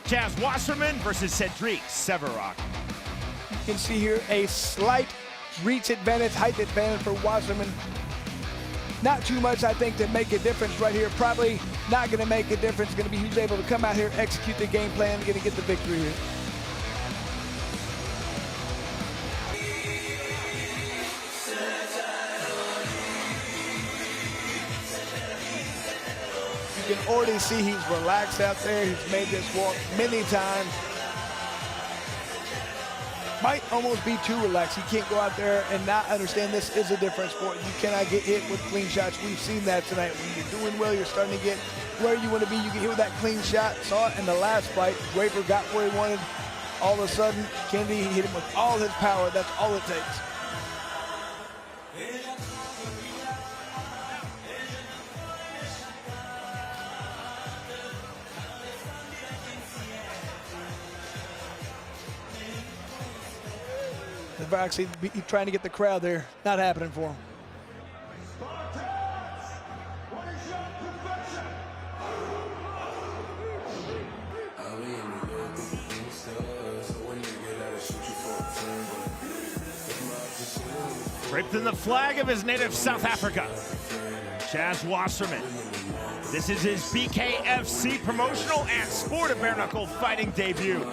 Chaz Wasserman versus Cedric Severak. You can see here a slight reach advantage, height advantage for Wasserman. Not too much, I think, to make a difference right here. Probably not going to make a difference. Going to be who's able to come out here, execute the game plan, going to get the victory here. You can already see he's relaxed out there. He's made this walk many times. Might almost be too relaxed. He can't go out there and not understand this is a different sport. You cannot get hit with clean shots. We've seen that tonight. When you're doing well, you're starting to get where you want to be. You get hit with that clean shot. Saw it in the last fight. Draper got where he wanted. All of a sudden, Kennedy hit him with all his power. That's all it takes. Actually, he's trying to get the crowd there. Not happening for him. Draped in the flag of his native South Africa, Chaz Wasserman. This is his BKFC promotional and sport of bare knuckle fighting debut.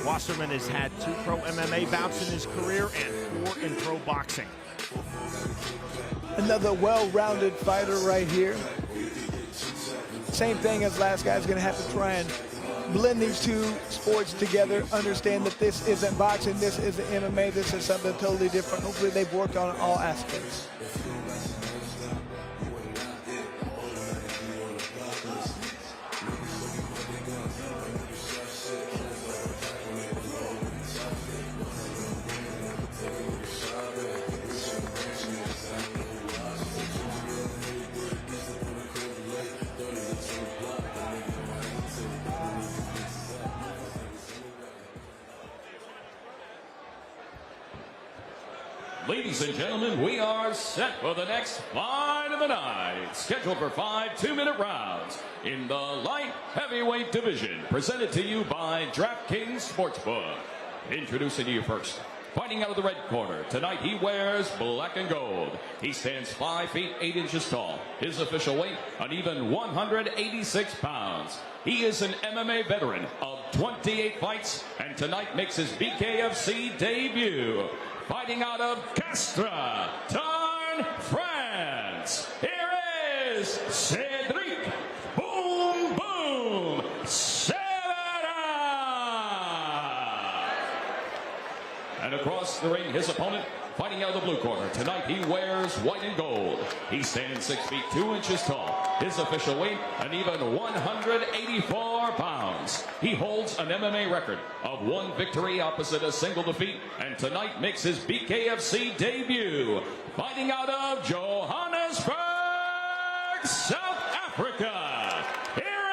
Wasserman has had 2 pro MMA bouts in his career and 4 in pro boxing. Another well-rounded fighter right here. Same thing as last guy's gonna have to try and blend these 2 sports together, understand that this isn't boxing, this isn't MMA, this is something totally different. Hopefully they've worked on all aspects. Ladies and gentlemen, we are set for the next fight of the night. Scheduled for 5 2-minute rounds in the light heavyweight division. Presented to you by DraftKings Sportsbook. Introducing you first. Fighting out of the red corner. Tonight he wears black and gold. He stands 5 feet 8 inches tall. His official weight, an even 186 pounds. He is an MMA veteran of 28 fights and tonight makes his BKFC debut. Fighting out of Castres, Tarn, France. Here is Cedric Boom Boom Severak. And across the ring, his opponent, fighting out of the blue corner. Tonight he wears white and gold. He stands 6 feet 2 inches tall. His official weight, an even 184 pounds. He holds an MMA record of 1 victory opposite a single defeat, and tonight makes his BKFC debut. Fighting out of Johannesburg, South Africa. Here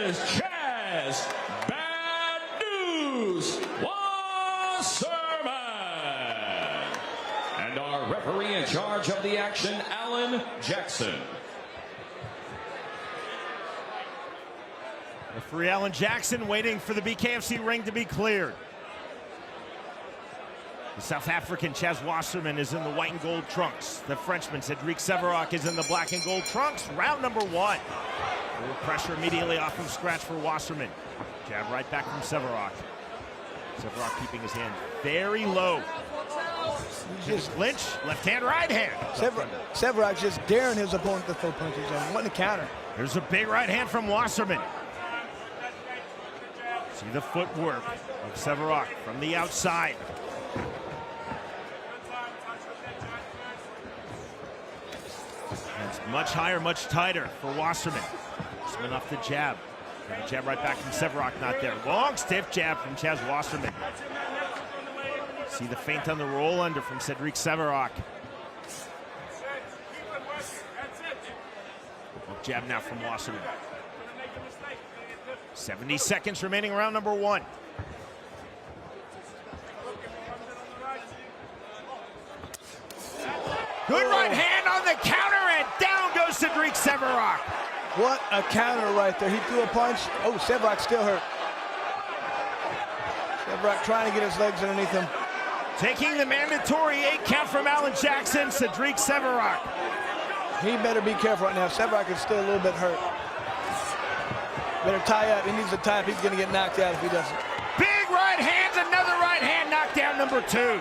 is Chaz Bad News Wasserman. And our referee in charge of the action, Alan Jackson. Referee Alan Jackson waiting for the BKFC ring to be cleared. The South African Chaz Wasserman is in the white and gold trunks. The Frenchman Cedric Severak is in the black and gold trunks. Round number 1. A little pressure immediately off from scratch for Wasserman. Jab right back from Severak. Severak keeping his hand very low. Just clinch, left hand, right hand. Severak just daring his opponent to throw punches and wanting to counter. There's a big right hand from Wasserman. See the footwork of Severak from the outside. It's much higher, much tighter for Wasserman. Wasserman off the jab. And the jab right back from Severak, not there. Long, stiff jab from Chaz Wasserman. See the feint on the roll under from Cedric Severak. Jab now from Wasserman. 70 seconds remaining, round number 1. Good right hand on the counter, and down goes Cedric Severak. What a counter right there. He threw a punch. Oh, Severak still hurt. Severak trying to get his legs underneath him. Taking the mandatory 8 count from Alan Jackson, Cedric Severak. He better be careful right now. Severak is still a little bit hurt. Better tie up. He needs to tie up. He's going to get knocked out if he doesn't. Big right hands, another right hand knockdown number 2.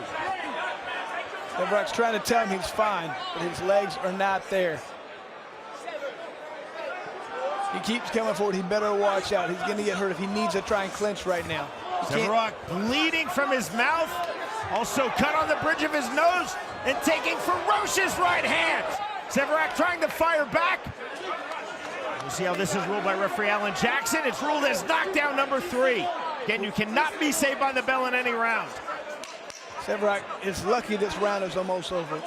Severak's trying to tell him he's fine, but his legs are not there. He keeps coming forward. He better watch out. He's going to get hurt if he needs to try and clinch right now. Severak bleeding from his mouth, also cut on the bridge of his nose, and taking ferocious right hands. Severak trying to fire back. We'll see how this is ruled by referee Alan Jackson. It's ruled as knockdown number 3. Again, you cannot be saved by the bell in any round. Severak is lucky this round is almost over.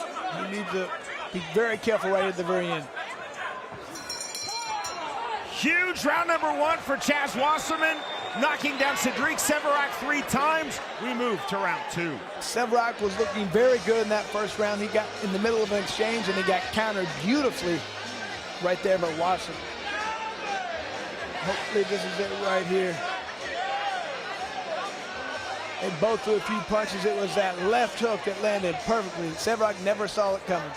He needs to be very careful right at the very end. Huge round number 1 for Chaz Wasserman, knocking down Cedric Severak 3 times. We move to round 2. Severak was looking very good in that first round. He got in the middle of an exchange and he got countered beautifully right there by Wasserman. Hopefully this is it right here. They both threw a few punches. It was that left hook that landed perfectly. Severak never saw it coming.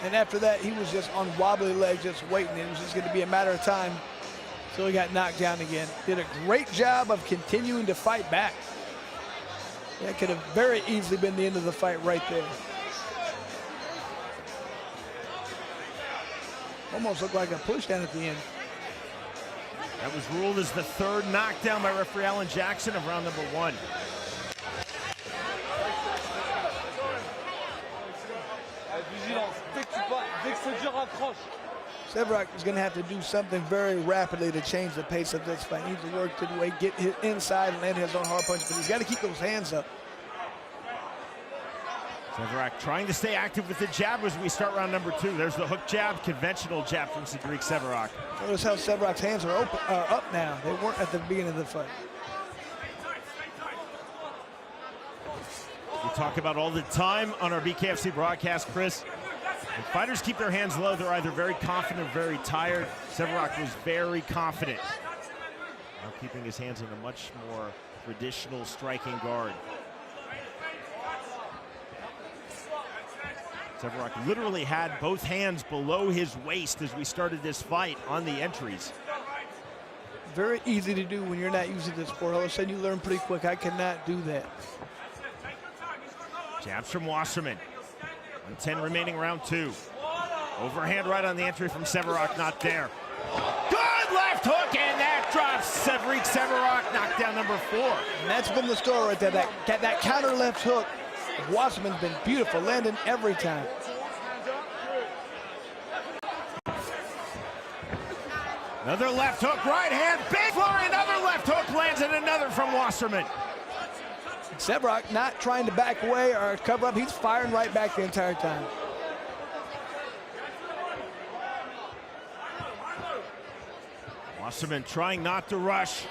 And after that, he was just on wobbly legs, just waiting. It was just going to be a matter of time until he got knocked down again. Did a great job of continuing to fight back. That could have very easily been the end of the fight right there. Almost looked like a push down at the end. That was ruled as the 3rd knockdown by referee Alan Jackson of round number 1. Severak is going to have to do something very rapidly to change the pace of this fight. He needs to work to the way, get his inside and land his own hard punch, but he's got to keep those hands up. Severak trying to stay active with the jab as we start round number 2. There's the hook jab, conventional jab from Cedric Severak. Notice how Severak's hands are up now. They weren't at the beginning of the fight. We talk about all the time on our BKFC broadcast, Chris. When fighters keep their hands low, they're either very confident or very tired. Severak was very confident. Now keeping his hands in a much more traditional striking guard. Severak literally had both hands below his waist as we started this fight on the entries. Very easy to do when you're not using this sport. All of a sudden you learn pretty quick. I cannot do that. Jabs from Wasserman. 1:10 remaining round 2. Overhand right on the entry from Severak, not there. Good left hook, and that drops Cedric Severak, knockdown number 4. And that's been the story right there. That counter left hook. Wasserman's been beautiful, landing every time. Another left hook, right hand, big flurry, another left hook lands, and another from Wasserman. Severak not trying to back away or cover up. He's firing right back the entire time. Wasserman trying not to rush.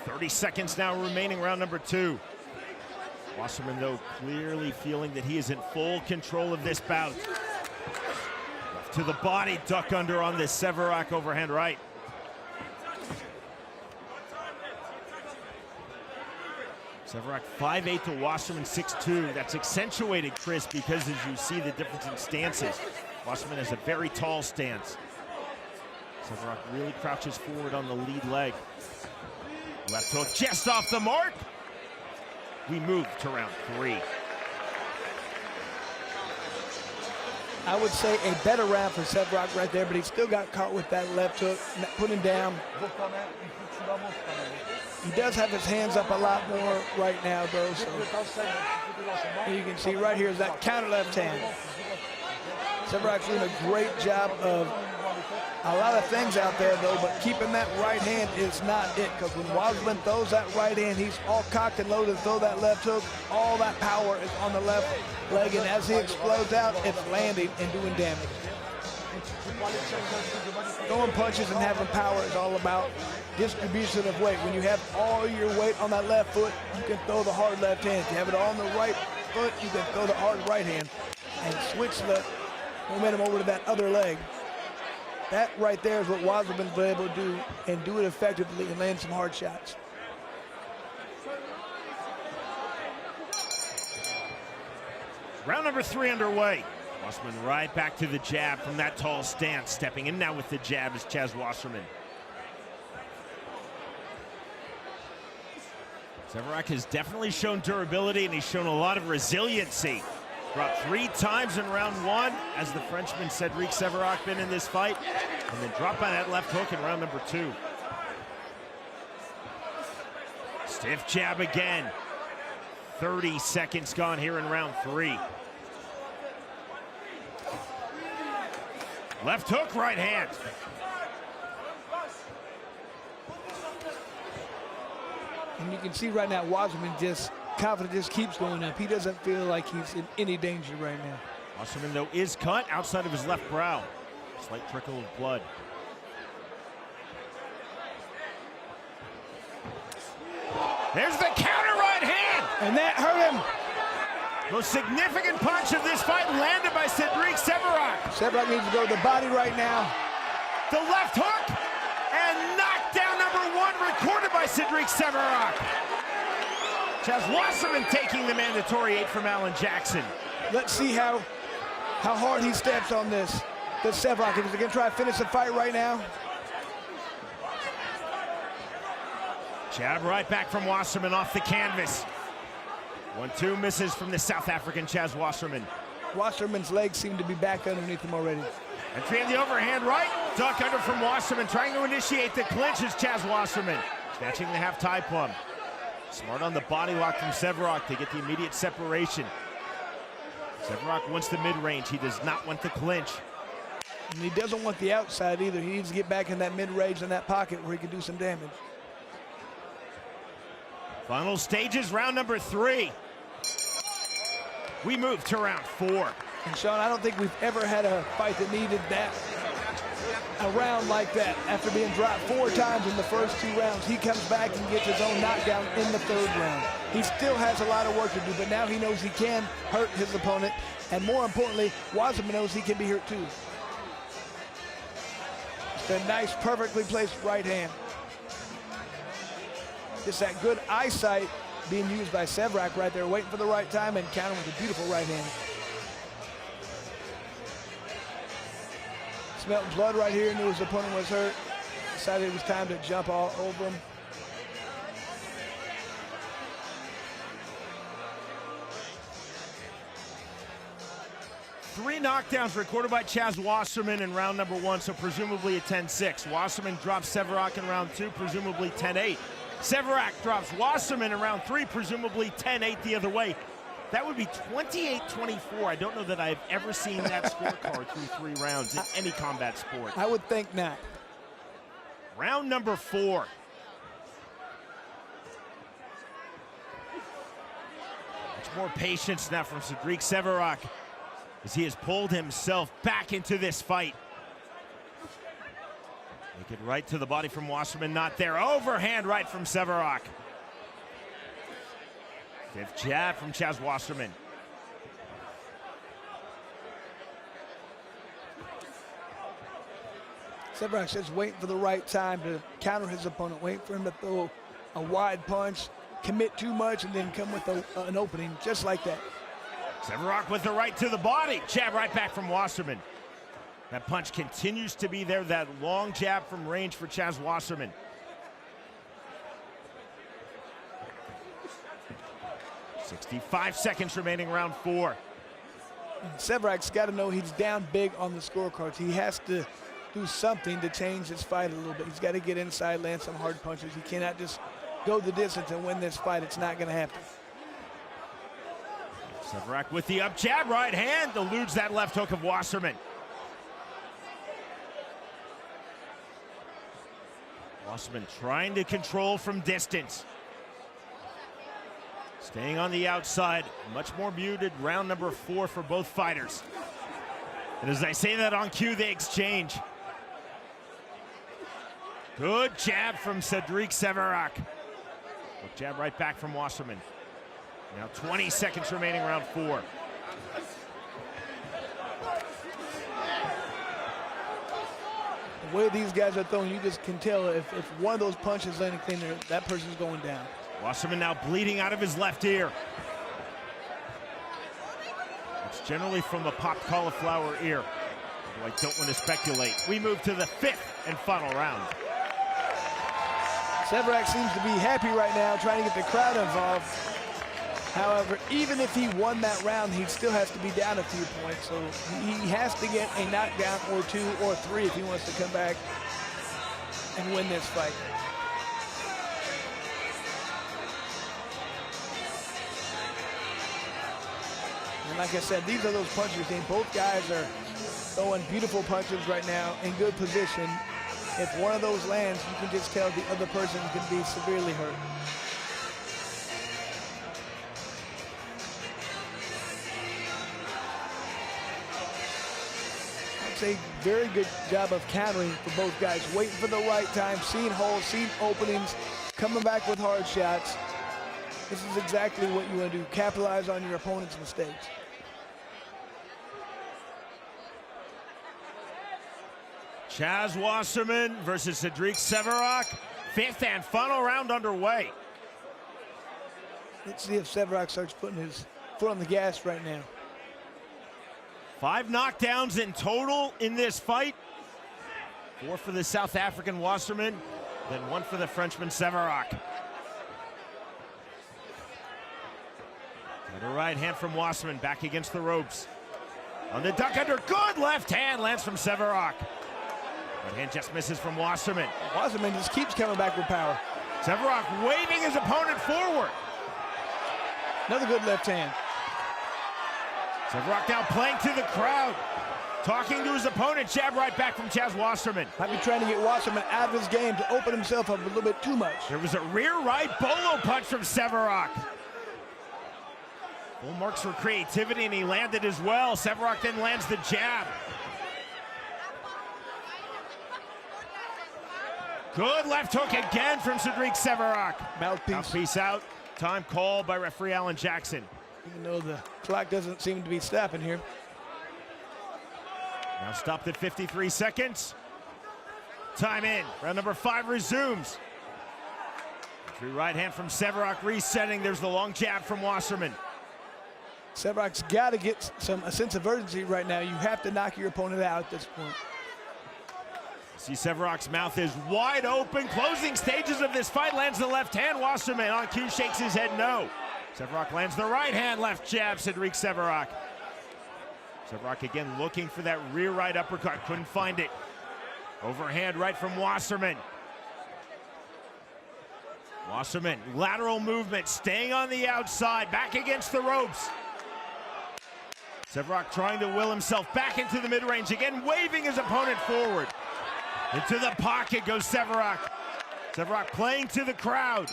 30 seconds now remaining, round number 2. Wasserman, though, clearly feeling that he is in full control of this bout. Left to the body, duck under on this Severak overhand right. Severak 5'8" to Wasserman 6'2". That's accentuated, Chris, because as you see the difference in stances, Wasserman has a very tall stance. Severak really crouches forward on the lead leg. Left hook just off the mark. We move to round 3. I would say a better round for Severak right there, but he still got caught with that left hook, put him down. He does have his hands up a lot more right now, though. So you can see right here is that counter left hand. Severak's doing a great job of a lot of things out there, though, but keeping that right hand is not it, because when Wasserman throws that right hand, he's all cocked and loaded to throw that left hook. All that power is on the left leg, and as he explodes out, it's landing and doing damage. Throwing punches and having power is all about distribution of weight. When you have all your weight on that left foot, you can throw the hard left hand. If you have it all on the right foot, you can throw the hard right hand and switch the momentum over to that other leg. That right there is what Wasserman's been able to do, and do it effectively and land some hard shots. Round number 3 underway. Wasserman right back to the jab from that tall stance. Stepping in now with the jab is Chaz Wasserman. Severak has definitely shown durability, and he's shown a lot of resiliency. Dropped 3 times in round 1 as the Frenchman Cedric Severak been in this fight, and then dropped by that left hook in round number 2. Stiff jab again. 30 seconds gone here in round 3. Left hook, right hand. And you can see right now, Wasserman confidence just keeps going up. He doesn't feel like he's in any danger right now. Wasserman, though, is cut outside of his left brow. Slight trickle of blood. There's the counter right hand! And that hurt him. Most significant punch of this fight landed by Cedric Severak. Severak needs to go to the body right now. The left hook, and knockdown number 1 recorded by Cedric Severak. Chaz Wasserman taking the mandatory 8 from Alan Jackson. Let's see how hard he steps on this. The Severak, is he gonna try to finish the fight right now? Jab right back from Wasserman off the canvas. 1-2 misses from the South African Chaz Wasserman. Wasserman's legs seem to be back underneath him already. Entry in the overhand right. Duck under from Wasserman, trying to initiate the clinch is Chaz Wasserman. Snatching the half tie plum. Smart on the body lock from Severak to get the immediate separation. Severak wants the mid-range. He does not want the clinch. And he doesn't want the outside either. He needs to get back in that mid-range in that pocket where he can do some damage. Final stages, round number 3. We move to round 4. And Sean, I don't think we've ever had a fight that needed that, a round like that. After being dropped 4 times in the first 2 rounds, he comes back and gets his own knockdown in the 3rd round. He still has a lot of work to do, but now he knows he can hurt his opponent. And more importantly, Wasserman knows he can be hurt too. It's a nice, perfectly placed right hand. Just that good eyesight being used by Severak right there, waiting for the right time and countering with a beautiful right hand. Smelled blood right here, knew his opponent was hurt. Decided it was time to jump all over him. Three knockdowns recorded by Chaz Wasserman in round number 1, so presumably a 10-6. Wasserman drops Severak in round 2, presumably 10-8. Severak drops Wasserman in round 3, presumably 10-8 the other way. That would be 28-24. I don't know that I've ever seen that scorecard through 3 rounds in any combat sport. I would think not. Round number 4. Much more patience now from Cedric Severak as he has pulled himself back into this fight. Make it right to the body from Wasserman, not there. Overhand right from Severak. 5th jab from Chaz Wasserman. Severak's just waiting for the right time to counter his opponent, waiting for him to throw a wide punch, commit too much, and then come with an opening, just like that. Severak with the right to the body. Jab right back from Wasserman. That punch continues to be there, that long jab from range for Chaz Wasserman. .65 seconds remaining, round 4. Severak's got to know he's down big on the scorecards. He has to do something to change his fight a little bit. He's got to get inside, land some hard punches. He cannot just go the distance and win this fight. It's not going to happen. Severak with the up jab, right hand, eludes that left hook of Wasserman. Wasserman trying to control from distance. Staying on the outside, much more muted round number 4 for both fighters. And as I say that on cue, they exchange. Good jab from Cedric Severak. Good jab right back from Wasserman. Now 20 seconds remaining, round 4. The way these guys are throwing, you just can tell if one of those punches lands anything there, that person's going down. Wasserman now bleeding out of his left ear. It's generally from a popped cauliflower ear. I don't want to speculate. We move to the 5th and final round. Severak seems to be happy right now, trying to get the crowd involved. However, even if he won that round, he still has to be down a few points. So he has to get a knockdown or 2 or 3 if he wants to come back and win this fight. And like I said, these are those punchers. Both guys are throwing beautiful punches right now in good position. If one of those lands, you can just tell the other person can be severely hurt. It's a very good job of countering for both guys, waiting for the right time, seeing holes, seeing openings, coming back with hard shots. This is exactly what you want to do, capitalize on your opponent's mistakes. Chaz Wasserman versus Cedric Severak. 5th and final round underway. Let's see if Severak starts putting his foot on the gas right now. 5 knockdowns in total in this fight. 4 for the South African Wasserman, then 1 for the Frenchman Severak. And a right hand from Wasserman, back against the ropes. On the duck under, good left hand lands from Severak. Right hand just misses from Wasserman. Wasserman just keeps coming back with power. Severak waving his opponent forward. Another good left hand. Severak now playing to the crowd. Talking to his opponent, jab right back from Chaz Wasserman. Might be trying to get Wasserman out of his game to open himself up a little bit too much. There was a rear right bolo punch from Severak. Full marks for creativity, and he landed as well. Severak then lands the jab. Good left hook again from Cedric Severak. Mouthpiece. Mouthpiece out. Time called by referee Alan Jackson. Even though the clock doesn't seem to be stopping here. Now stopped at 53 seconds. Time in. Round number 5 resumes. True right hand from Severak resetting. There's the long jab from Wasserman. Severak's got to get a sense of urgency right now. You have to knock your opponent out at this point. See Severak's mouth is wide open. Closing stages of this fight, lands the left hand. Wasserman on cue shakes his head no. Severak lands the right hand, left jab, Cedric Severak. Severak again looking for that rear right uppercut, couldn't find it. Overhand right from Wasserman. Wasserman, lateral movement, staying on the outside, back against the ropes. Severak trying to will himself back into the mid-range, again waving his opponent forward. Into the pocket goes Severak. Severak playing to the crowd.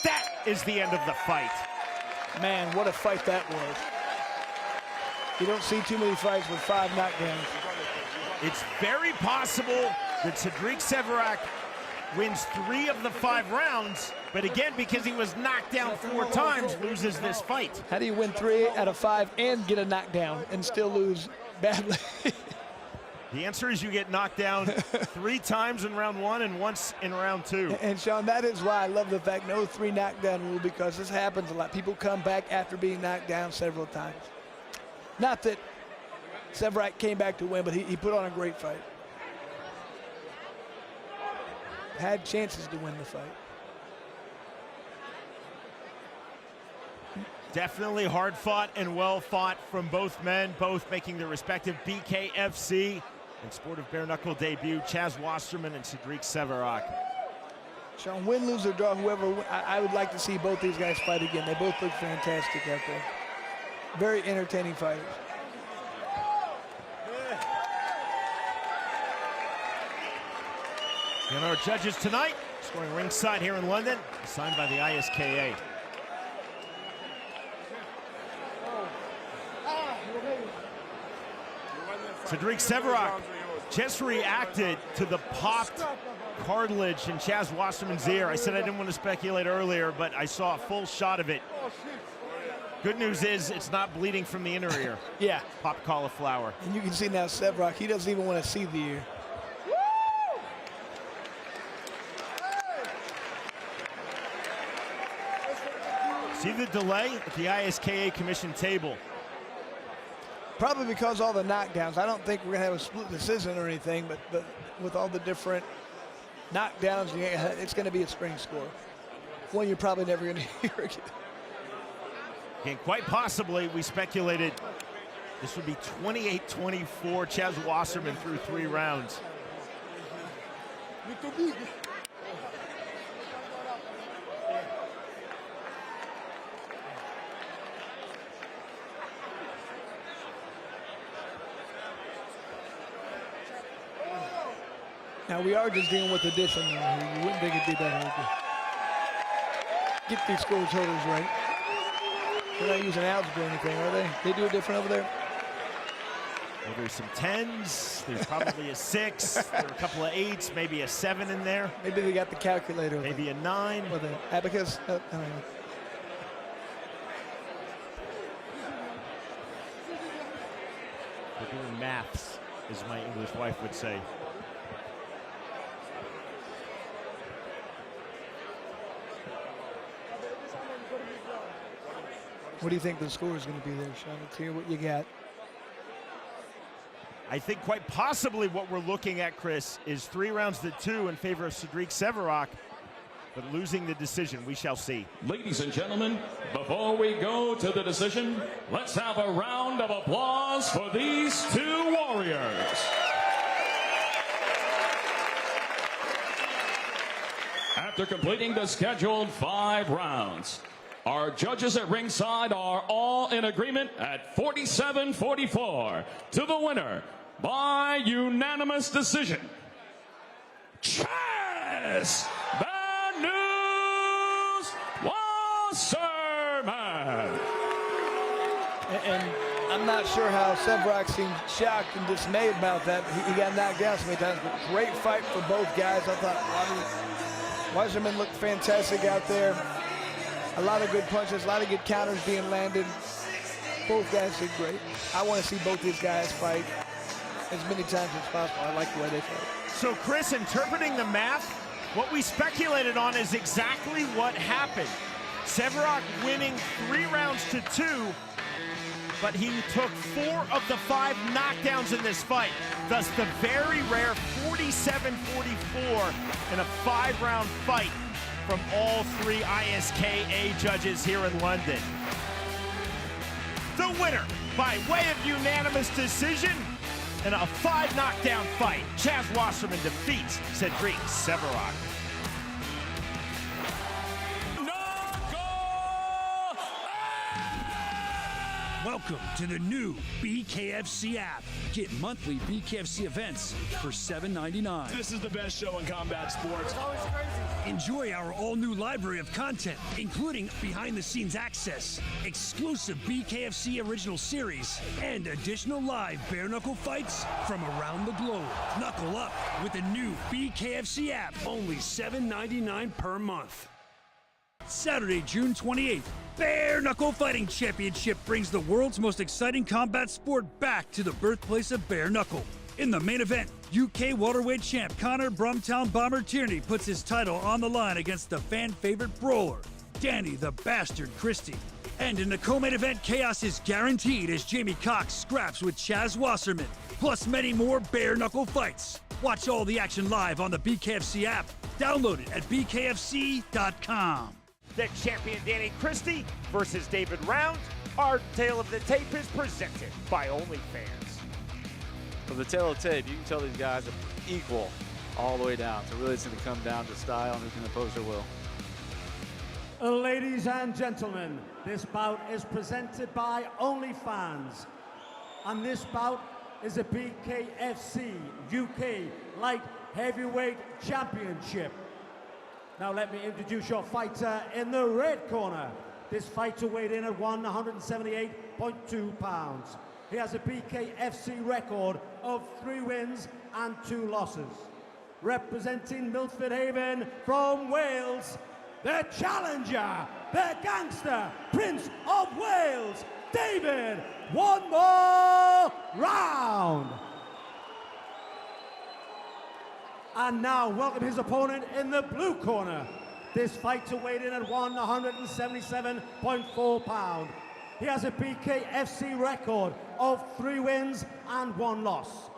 That is the end of the fight. Man, what a fight that was. You don't see too many fights with 5 knockdowns. It's very possible that Cedric Severak wins 3 of the 5 rounds, but again, because he was knocked down 4 times, loses this fight. How do you win 3 out of 5 and get a knockdown and still lose badly? The answer is you get knocked down 3 times in round 1 and once in round 2. And Sean, that is why I love the fact no 3 knockdown rule, because this happens a lot. People come back after being knocked down several times. Not that Severak came back to win, but he put on a great fight. Had chances to win the fight. Definitely hard fought and well fought from both men, both making their respective BKFC and Sport of Bare Knuckle debut. Chaz Wasserman and Cedric Severak. Sean, win, lose, or draw, whoever, I would like to see both these guys fight again. They both look fantastic out there. Very entertaining fighters. And our judges tonight, scoring ringside here in London, signed by the ISKA. Cedric Severak just reacted to the popped cartilage in Chaz Wasserman's ear. I said I didn't want to speculate earlier, but I saw a full shot of it. Good news is it's not bleeding from the inner ear. Yeah. Popped cauliflower. And you can see now Severak, he doesn't even want to see the ear. See the delay at the ISKA commission table. probably because all the knockdowns. I don't think we're going to have a split decision or anything, but with all the different knockdowns, it's going to be a spring score. One you're probably never going to hear again. And quite possibly, we speculated this would be 28-24. Chaz Wasserman through 3 rounds. Now we are just dealing with addition. You wouldn't think it'd be that hard to get these score totals right. They're not using algebra or anything, are they? They do it different over there? Well, there's some 10s. There's probably a 6. There are a couple of 8s, maybe a 7 in there. Maybe they got the calculator. Maybe a 9. Or the abacus. I don't know. They're doing maths, as my English wife would say. What do you think the score is going to be there, Sean? Let's hear what you got. I think quite possibly what we're looking at, Chris, is 3 rounds to 2 in favor of Cedric Severak, but losing the decision. We shall see. Ladies and gentlemen, before we go to the decision, let's have a round of applause for these 2 warriors. After completing the scheduled 5 rounds, our judges at ringside are all in agreement at 47-44 to the winner by unanimous decision. Chaz Wasserman. And I'm not sure how Severak seemed shocked and dismayed about that. He got knocked down so many times, but great fight for both guys. I thought Wasserman looked fantastic out there. A lot of good punches, a lot of good counters being landed. Both guys did great. I want to see both these guys fight as many times as possible. I like the way they fight. So, Chris, interpreting the math, what we speculated on is exactly what happened. Severak winning 3 rounds to 2, but he took 4 of the 5 knockdowns in this fight. Thus, the very rare 47-44 in a 5-round fight from all 3 ISKA judges here in London. The winner, by way of unanimous decision, in a 5 knockdown fight, Chaz Wasserman defeats Cedric Severak. Welcome to the new BKFC app. Get monthly BKFC events for $7.99. This is the best show in combat sports. Enjoy our all-new library of content, including behind-the-scenes access, exclusive BKFC original series, and additional live bare-knuckle fights from around the globe. Knuckle up with the new BKFC app, only $7.99 per month. Saturday, June 28th, Bare Knuckle Fighting Championship brings the world's most exciting combat sport back to the birthplace of bare knuckle. In the main event, UK welterweight champ Connor Brumtown Bomber Tierney puts his title on the line against the fan-favorite brawler, Danny the Bastard Christie. And in the co-main event, chaos is guaranteed as Jamie Cox scraps with Chaz Wasserman, plus many more bare knuckle fights. Watch all the action live on the BKFC app. Download it at bkfc.com. The champion Danny Christie versus David Round. Our tale of the tape is presented by OnlyFans. From the tail of the tape, you can tell these guys are equal all the way down. So really it's going to come down to style and who can oppose their will. Ladies and gentlemen, this bout is presented by OnlyFans. And this bout is a BKFC UK Light Heavyweight Championship. Now let me introduce your fighter in the red corner. This fighter weighed in at 178.2 pounds. He has a BKFC record of 3 wins and 2 losses. Representing Milford Haven from Wales, the challenger, the gangster, Prince of Wales, David, one more round. And now welcome his opponent in the blue corner. This fighter weighed in at 177.4 pounds. He has a BKFC record of 3 wins and 1 loss.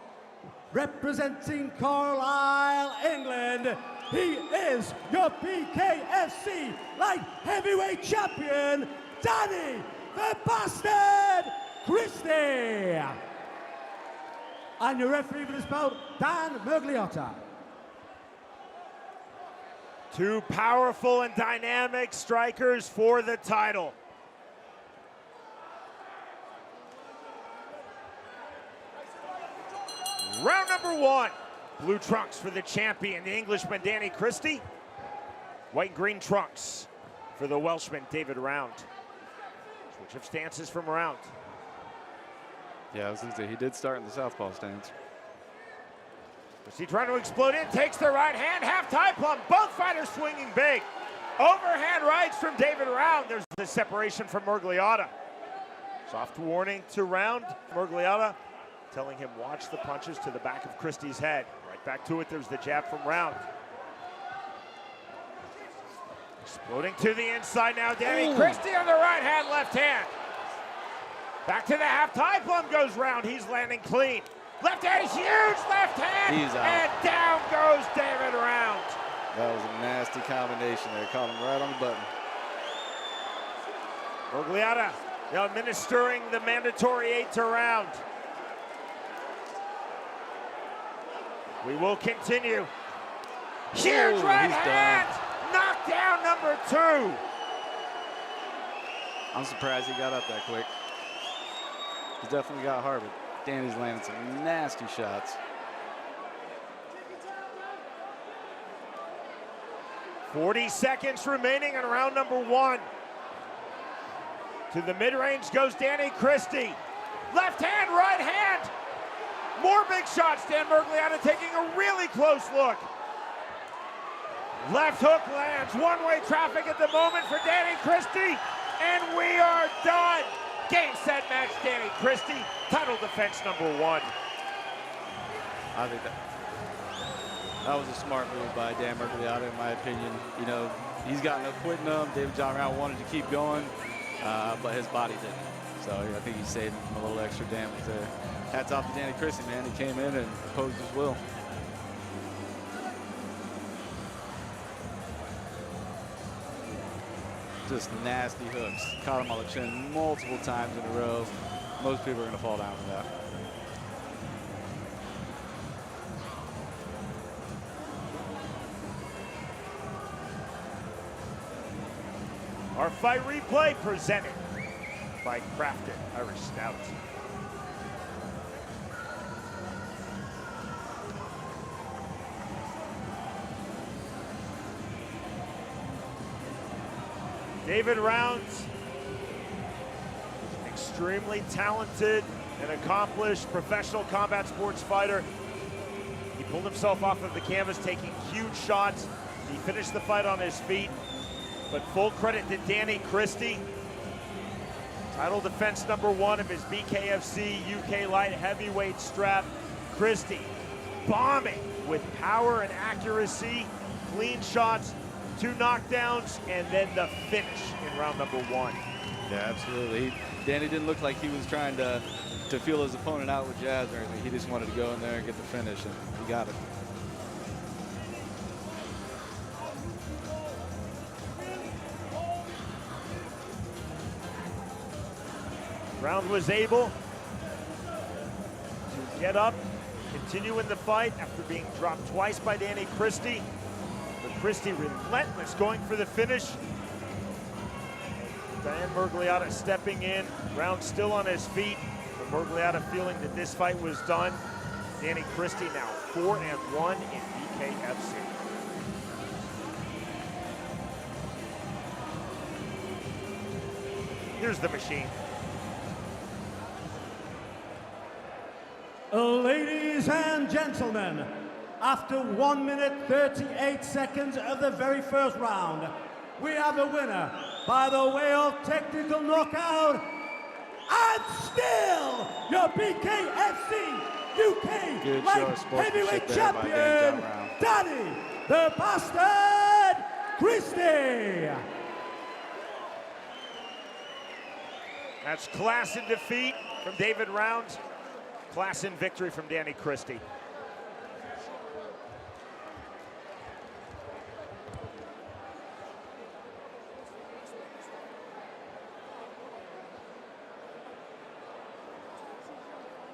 Representing Carlisle, England, he is your BKFC light heavyweight champion, DANNY the Bastard Christie. And your referee for this bout, Dan Mergliotta. Two powerful and dynamic strikers for the title. Round number 1. Blue trunks for the champion, the Englishman, DANNY CHRISTIE. White and green trunks for the Welshman, David Round. Switch of stances from Round. Yeah, I was going to say, he did start in the southpaw stance. CHRISTIE trying to explode in, takes the right hand, half-tie plum. Both fighters swinging big. Overhand rights from David Round. There's the separation from Mergliotta. Soft warning to Round. Mergliotta telling him watch the punches to the back of CHRISTIE's head. Right back to it, there's the jab from Round. Exploding to the inside now, DANNY CHRISTIE on the right hand, left hand. Back to the half-tie plum goes Round, he's landing clean. Left hand, huge left hand, he's out. And down goes David Round. That was a nasty combination there, caught him right on the button. Mergliotta administering the mandatory 8 to Round. We will continue. Huge right hand! Knockdown number 2. I'm surprised he got up that quick. He's definitely got heart, but Danny's landed some nasty shots. 40 seconds remaining in round number 1. To the mid-range goes DANNY CHRISTIE. Left hand, right hand. More big shots. Dan Mergliotta taking a really close look. Left hook lands. One-way traffic at the moment for DANNY CHRISTIE. And we are done. Game, set, match, DANNY CHRISTIE. Title defense number 1. I think that was a smart move by Dan Mergliotta, in my opinion. You know, he's got no quitting him. David John Round wanted to keep going, but his body didn't. So I think he saved him from a little extra damage there. Hats off to DANNY CHRISTIE, man. He came in and imposed his will. Just nasty hooks. Caught him on the chin multiple times in a row. Most people are going to fall down for that. Our fight replay presented by Crafted Irish Stout. David Round, extremely talented and accomplished professional combat sports fighter. He pulled himself off of the canvas, taking huge shots. He finished the fight on his feet, but full credit to DANNY CHRISTIE. Title defense number 1 of his BKFC UK light heavyweight strap. CHRISTIE bombing with power and accuracy, clean shots, 2 knockdowns, and then the finish in round number 1. Yeah, absolutely. Danny didn't look like he was trying to feel his opponent out with jabs or anything. He just wanted to go in there and get the finish, and he got it. Round was able to get up, continue in the fight after being dropped twice by DANNY CHRISTIE. But CHRISTIE relentless, going for the finish. Dan Mergliotta stepping in, Round still on his feet. But Mergliotta feeling that this fight was done. DANNY CHRISTIE now 4-1 in BKFC. Here's the machine. Ladies and gentlemen, after 1 minute 38 seconds of the very first round, we have a winner by the way of technical knockout, and still your BKFC UK light heavyweight champion, DANNY the Bastard CHRISTIE. That's class in defeat from David Rounds. Class in victory from Danny Christie.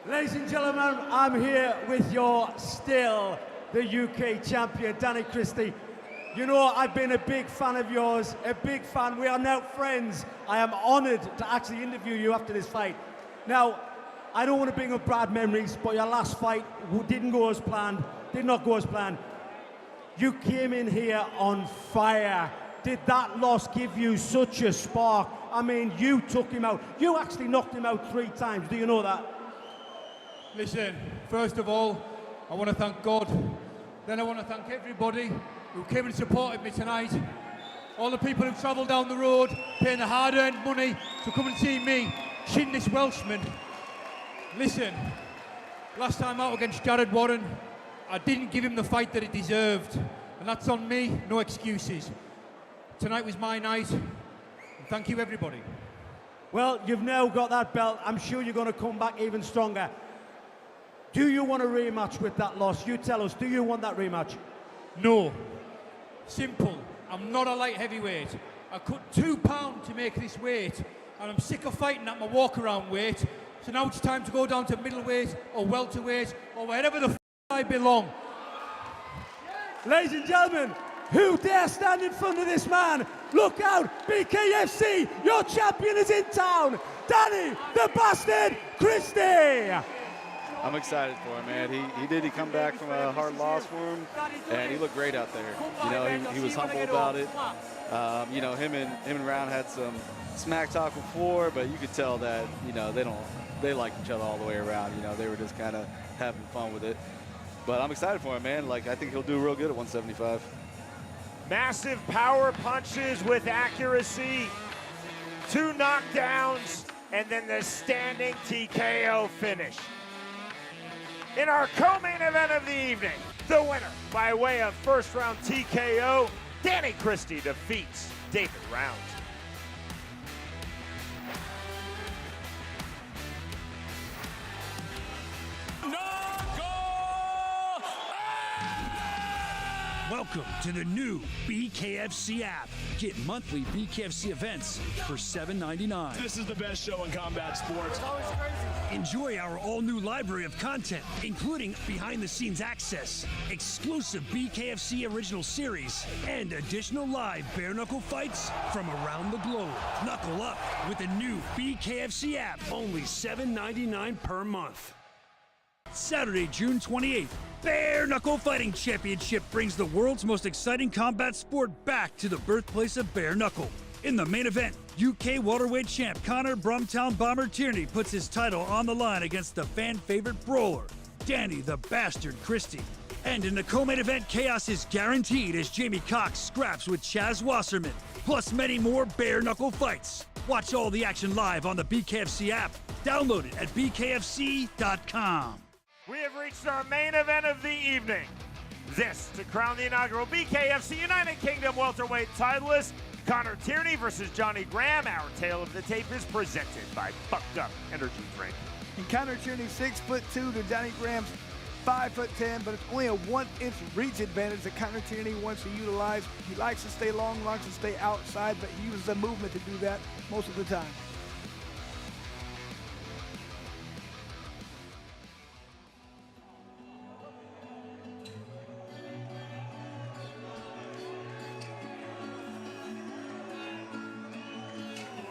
Ladies and gentlemen, I'm here with your still the UK champion, Danny Christie. You know, I've been a big fan of yours, a big fan. We are now friends. I am honored to actually interview you after this fight. Now, I don't want to bring up bad memories, but your last fight didn't go as planned, did not go as planned. You came in here on fire. Did that loss give you such a spark? I mean, you took him out. You actually knocked him out 3 times. Do you know that? Listen, first of all, I want to thank God. Then I want to thank everybody who came and supported me tonight. All the people who travelled down the road, paying the hard-earned money to come and see me shin this Welshman. Listen, last time out against Jared Warren, I didn't give him the fight that he deserved. And that's on me, no excuses. Tonight was my night. And thank you, everybody. Well, you've now got that belt. I'm sure you're going to come back even stronger. Do you want a rematch with that loss? You tell us, do you want that rematch? No. Simple. I'm not a light heavyweight. I cut 2 pounds to make this weight, and I'm sick of fighting at my walk-around weight. So now it's time to go down to middleweight or welterweight or wherever the I belong. Ladies and gentlemen, who dare stand in front of this man? Look out, BKFC, your champion is in town. Danny, the bastard, Christie. I'm excited for him, man. He come back from a hard loss for him, and he looked great out there. You know, he was humble about it. You know, him and Round had some smack talk before, but you could tell that, you know, they like each other all the way around. You know, they were just kind of having fun with it. But I'm excited for him, man. Like, I think he'll do real good at 175. Massive power punches with accuracy, 2 knockdowns, and then the standing TKO finish. In our co-main event of the evening, the winner by way of first round TKO, Danny Christie defeats David Rounds. Welcome to the new BKFC app. Get monthly BKFC events for $7.99. This is the best show in combat sports. Enjoy our all-new library of content, including behind-the-scenes access, exclusive BKFC original series, and additional live bare-knuckle fights from around the globe. Knuckle up with the new BKFC app, only $7.99 per month. Saturday, June 28th, Bare Knuckle Fighting Championship brings the world's most exciting combat sport back to the birthplace of bare knuckle. In the main event, UK welterweight champ Connor Brumtown Bomber Tierney puts his title on the line against the fan-favorite brawler, Danny the Bastard Christie. And in the co-main event, chaos is guaranteed as Jamie Cox scraps with Chaz Wasserman, plus many more bare knuckle fights. Watch all the action live on the BKFC app. Download it at bkfc.com. We have reached our main event of the evening. This to crown the inaugural BKFC United Kingdom welterweight titleist, Connor Tierney versus Johnny Graham. Our tale of the tape is presented by Bucked Up Energy Drink. And Connor Tierney 6'2" to Johnny Graham's 5'10", but it's only a 1-inch reach advantage that Connor Tierney wants to utilize. He likes to stay long, likes to stay outside, but he uses the movement to do that most of the time.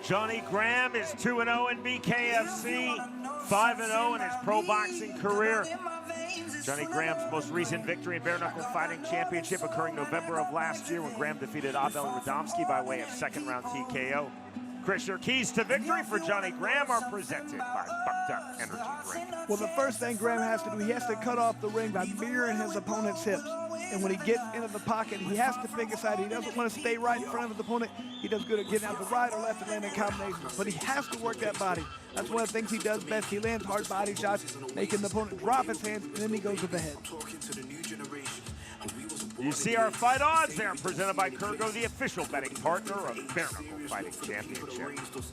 Johnny Graham is 2-0 in BKFC, 5-0 in his pro boxing career. Johnny Graham's most recent victory in Bare Knuckle Fighting Championship occurring November of last year when Graham defeated Abel Radomski by way of second-round TKO. Chris, your keys to victory for Johnny Graham are presented by Bucked Up Energy Drink. Well, the first thing Graham has to do, he has to cut off the ring by mirroring his opponent's hips. And when he gets into the pocket, he has to pick a side. He doesn't want to stay right in front of his opponent. He does good at getting out the right or left and landing combinations. But he has to work that body. That's one of the things he does best. He lands hard body shots, making the opponent drop his hands, and then he goes with the head. You see our fight odds there, presented by Kurgo, the official betting partner of Bare Knuckle Fighting Championship.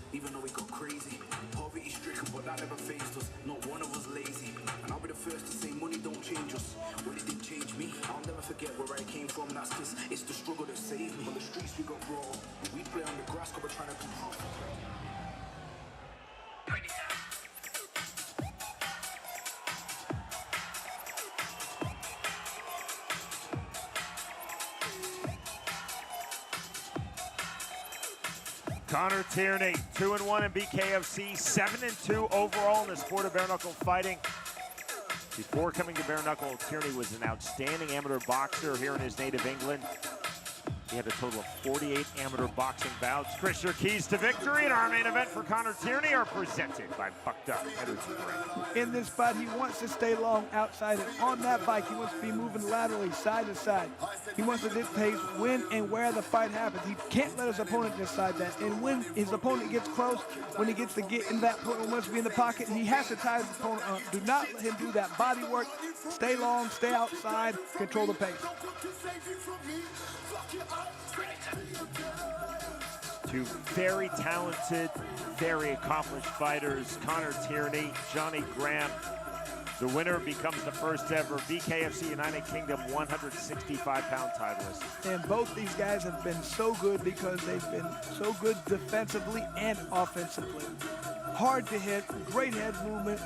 but that never phased us. Not one of us lazy. And I'll be the first to say money don't change us. Well, it did change me. I'll never forget where I came from. That's because it's the struggle that saved me. On the streets we got raw. We play on the grass because we're trying to control. Connor Tierney, 2-1 in BKFC, 7-2 overall in the sport of bare knuckle fighting. Before coming to bare knuckle, Tierney was an outstanding amateur boxer here in his native England. He had a total of 48 amateur boxing bouts. Kris, your keys to victory in our main event for Connor Tierney are presented by Bucked Up Energy Drink. In this fight, he wants to stay long outside and on that bike. He wants to be moving laterally, side to side. He wants to dictate when and where the fight happens. He can't let his opponent decide that. And when his opponent gets close, when he gets to get in that point, wants to be in the pocket, he has to tie his opponent up. Do not let him do that body work. Stay long, stay outside, control the pace. Two very talented, very accomplished fighters, Connor Tierney, Johnny Graham. The winner becomes the first ever BKFC United Kingdom 165-pound titleist. And both these guys have been so good because they've been so good defensively and offensively. Hard to hit, great head movement.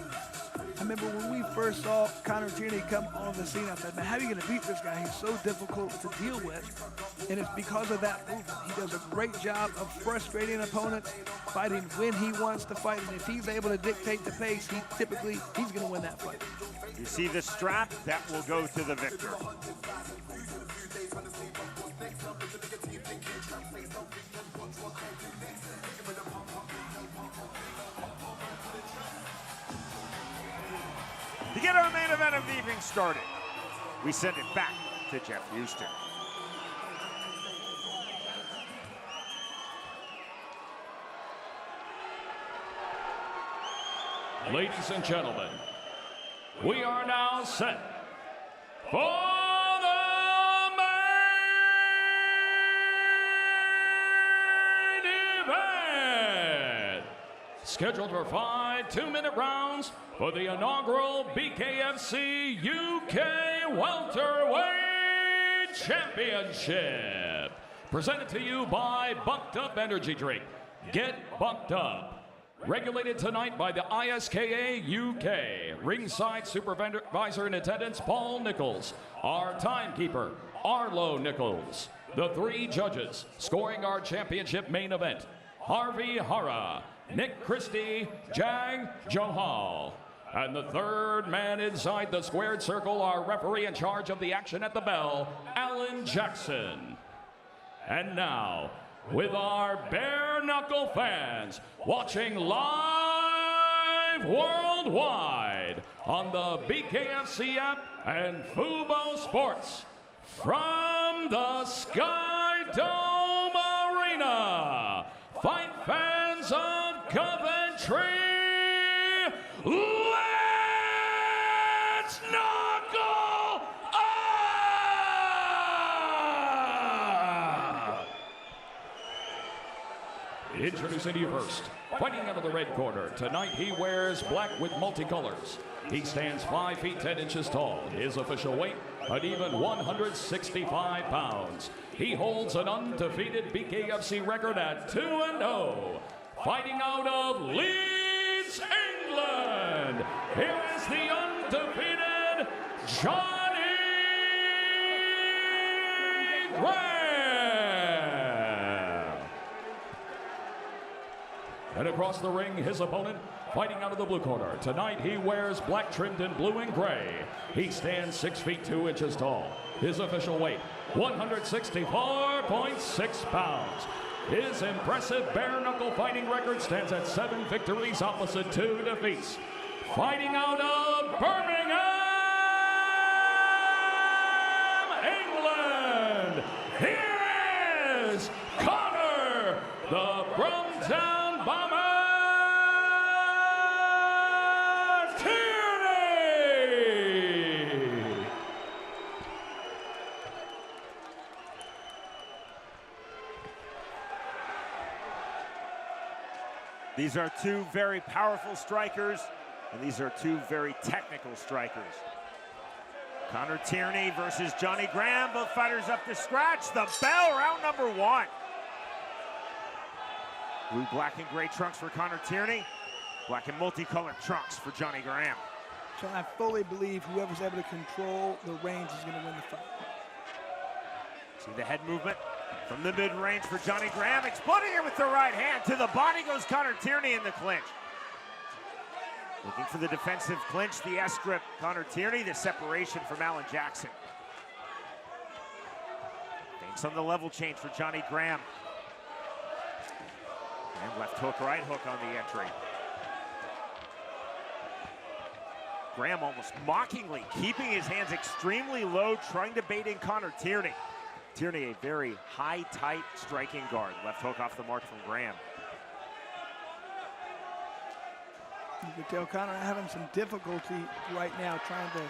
I remember when we first saw Connor Tierney come on the scene, I said, man, how are you going to beat this guy? He's so difficult to deal with. And it's because of that movement. He does a great job of frustrating opponents, fighting when he wants to fight. And if he's able to dictate the pace, he's going to win that fight. You see the strap? That will go to the victor. To get our main event of the evening started, we send it back to Jeff Houston. Ladies and gentlemen, we are now set for the main event. Scheduled for 5 two-minute rounds for the inaugural BKFC UK Welterweight Championship. Presented to you by Bucked Up Energy Drink. Get bucked up. Regulated tonight by the ISKA UK. Ringside supervisor in attendance, Paul Nichols. Our timekeeper, Arlo Nichols. The 3 judges scoring our championship main event, Harvey Hara, Nick Christie, Jag Johal. And the third man inside the squared circle, our referee in charge of the action at the bell, Alan Jackson. And now, with our bare knuckle fans watching live worldwide on the BKFC app and Fubo Sports from the Sky Dome Arena, fight fans of Coventry, let's knuckle up! Introducing you first, fighting out of the red corner. Tonight he wears black with multicolors. He stands 5 feet 10 inches tall. His official weight, an even 165 pounds. He holds an undefeated BKFC record at 2-0. Fighting out of Leeds, England, here is the undefeated Johnny Graham. And across the ring, his opponent, fighting out of the blue corner. Tonight he wears black trimmed in blue and gray. He stands 6 feet 2 inches tall. His official weight, 164.6 pounds. His impressive bare knuckle fighting record stands at 7 victories opposite 2 defeats. Fighting out of Birmingham, England, here is Connor, the Brumtown Bomber Tierney. These are two very powerful strikers, and these are two very technical strikers. Connor Tierney versus Johnny Graham, both fighters up to scratch. The bell, round number 1. Blue, black, and gray trunks for Connor Tierney. Black and multicolored trunks for Johnny Graham. Sean, I fully believe whoever's able to control the range is going to win the fight. See the head movement from the mid-range for Johnny Graham. Exploding it with the right hand. To the body goes Connor Tierney in the clinch. Looking for the defensive clinch, the S-grip. Connor Tierney, the separation from Alan Jackson. Thanks on the level change for Johnny Graham. And left hook, right hook on the entry. Graham almost mockingly keeping his hands extremely low, trying to bait in Connor Tierney. Tierney, a very high, tight striking guard. Left hook off the mark from Graham. You can tell Connor having some difficulty right now trying to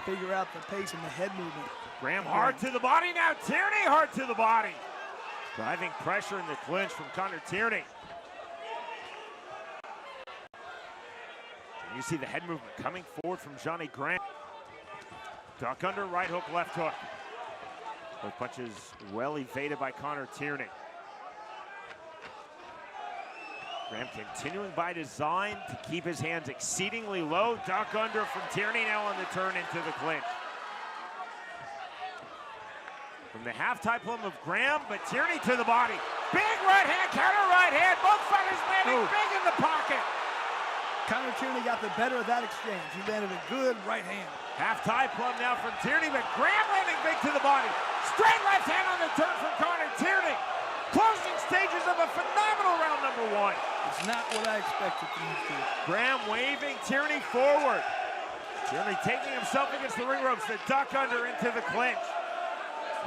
figure out the pace and the head movement. Graham hard to the body now. Tierney hard to the body. Driving pressure in the clinch from Connor Tierney. And you see the head movement coming forward from Johnny Graham. Duck under, right hook, left hook. Both punches well evaded by Connor Tierney. Graham continuing by design to keep his hands exceedingly low. Duck under from Tierney now on the turn into the clinch. From the half-tie plum of Graham, but Tierney to the body. Big right hand, counter right hand. Both fighters landing big in the pocket. Connor Tierney got the better of that exchange. He landed a good right hand. Half-tie plum now from Tierney, but Graham landing big to the body. Straight left hand on the turn from Connor Tierney. Closing stages of a phenomenal round number 1. It's not what I expected from these two. Graham waving Tierney forward. Tierney taking himself against the ring ropes. The duck under into the clinch.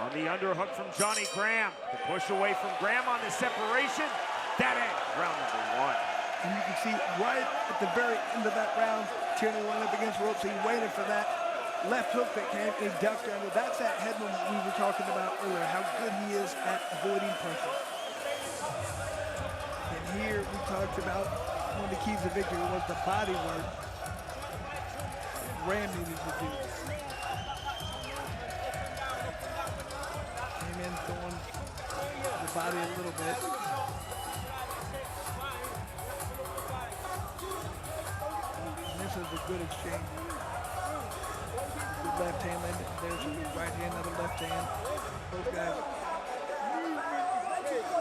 On the underhook from Johnny Graham. The push away from Graham on the separation. That ends round number 1. And you can see right at the very end of that round, Tierney went up against ropes, so he waited for that left hook that came and he ducked under. That's that head movement we were talking about earlier, how good he is at avoiding punches. And here we talked about one of the keys to victory was the body work Graham needed to do. Came in throwing the body a little bit. This is a good exchange. Good left hand landed. There's a good right hand, another left hand.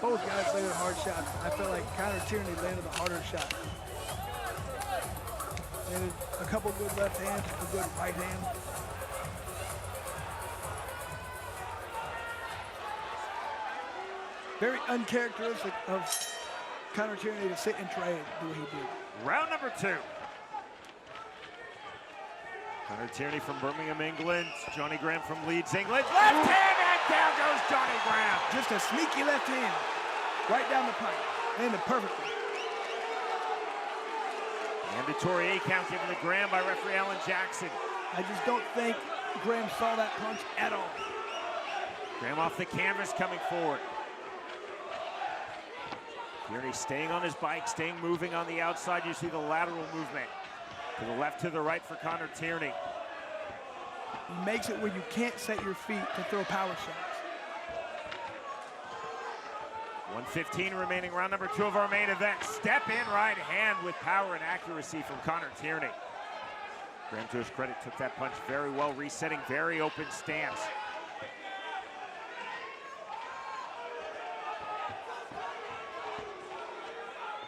Both guys landed hard shots. I feel like Connor Tierney landed a harder shot. Landed a couple good left hands, a good right hand. Very uncharacteristic of Connor Tierney to sit and trade the way he did. Round number 2. Connor Tierney from Birmingham, England. Johnny Graham from Leeds, England. Left hand, and down goes Johnny Graham. Just a sneaky left hand, right down the pipe. Landed perfectly. Mandatory 8 count given to Graham by referee Alan Jackson. I just don't think Graham saw that punch at all. Graham off the canvas coming forward. Tierney staying on his bike, staying moving on the outside. You see the lateral movement. To the left, to the right for Connor Tierney. He makes it where you can't set your feet to throw power shots. 1:15 remaining, round number 2 of our main event. Step in right hand with power and accuracy from Connor Tierney. Graham, to his credit, took that punch very well, resetting, very open stance.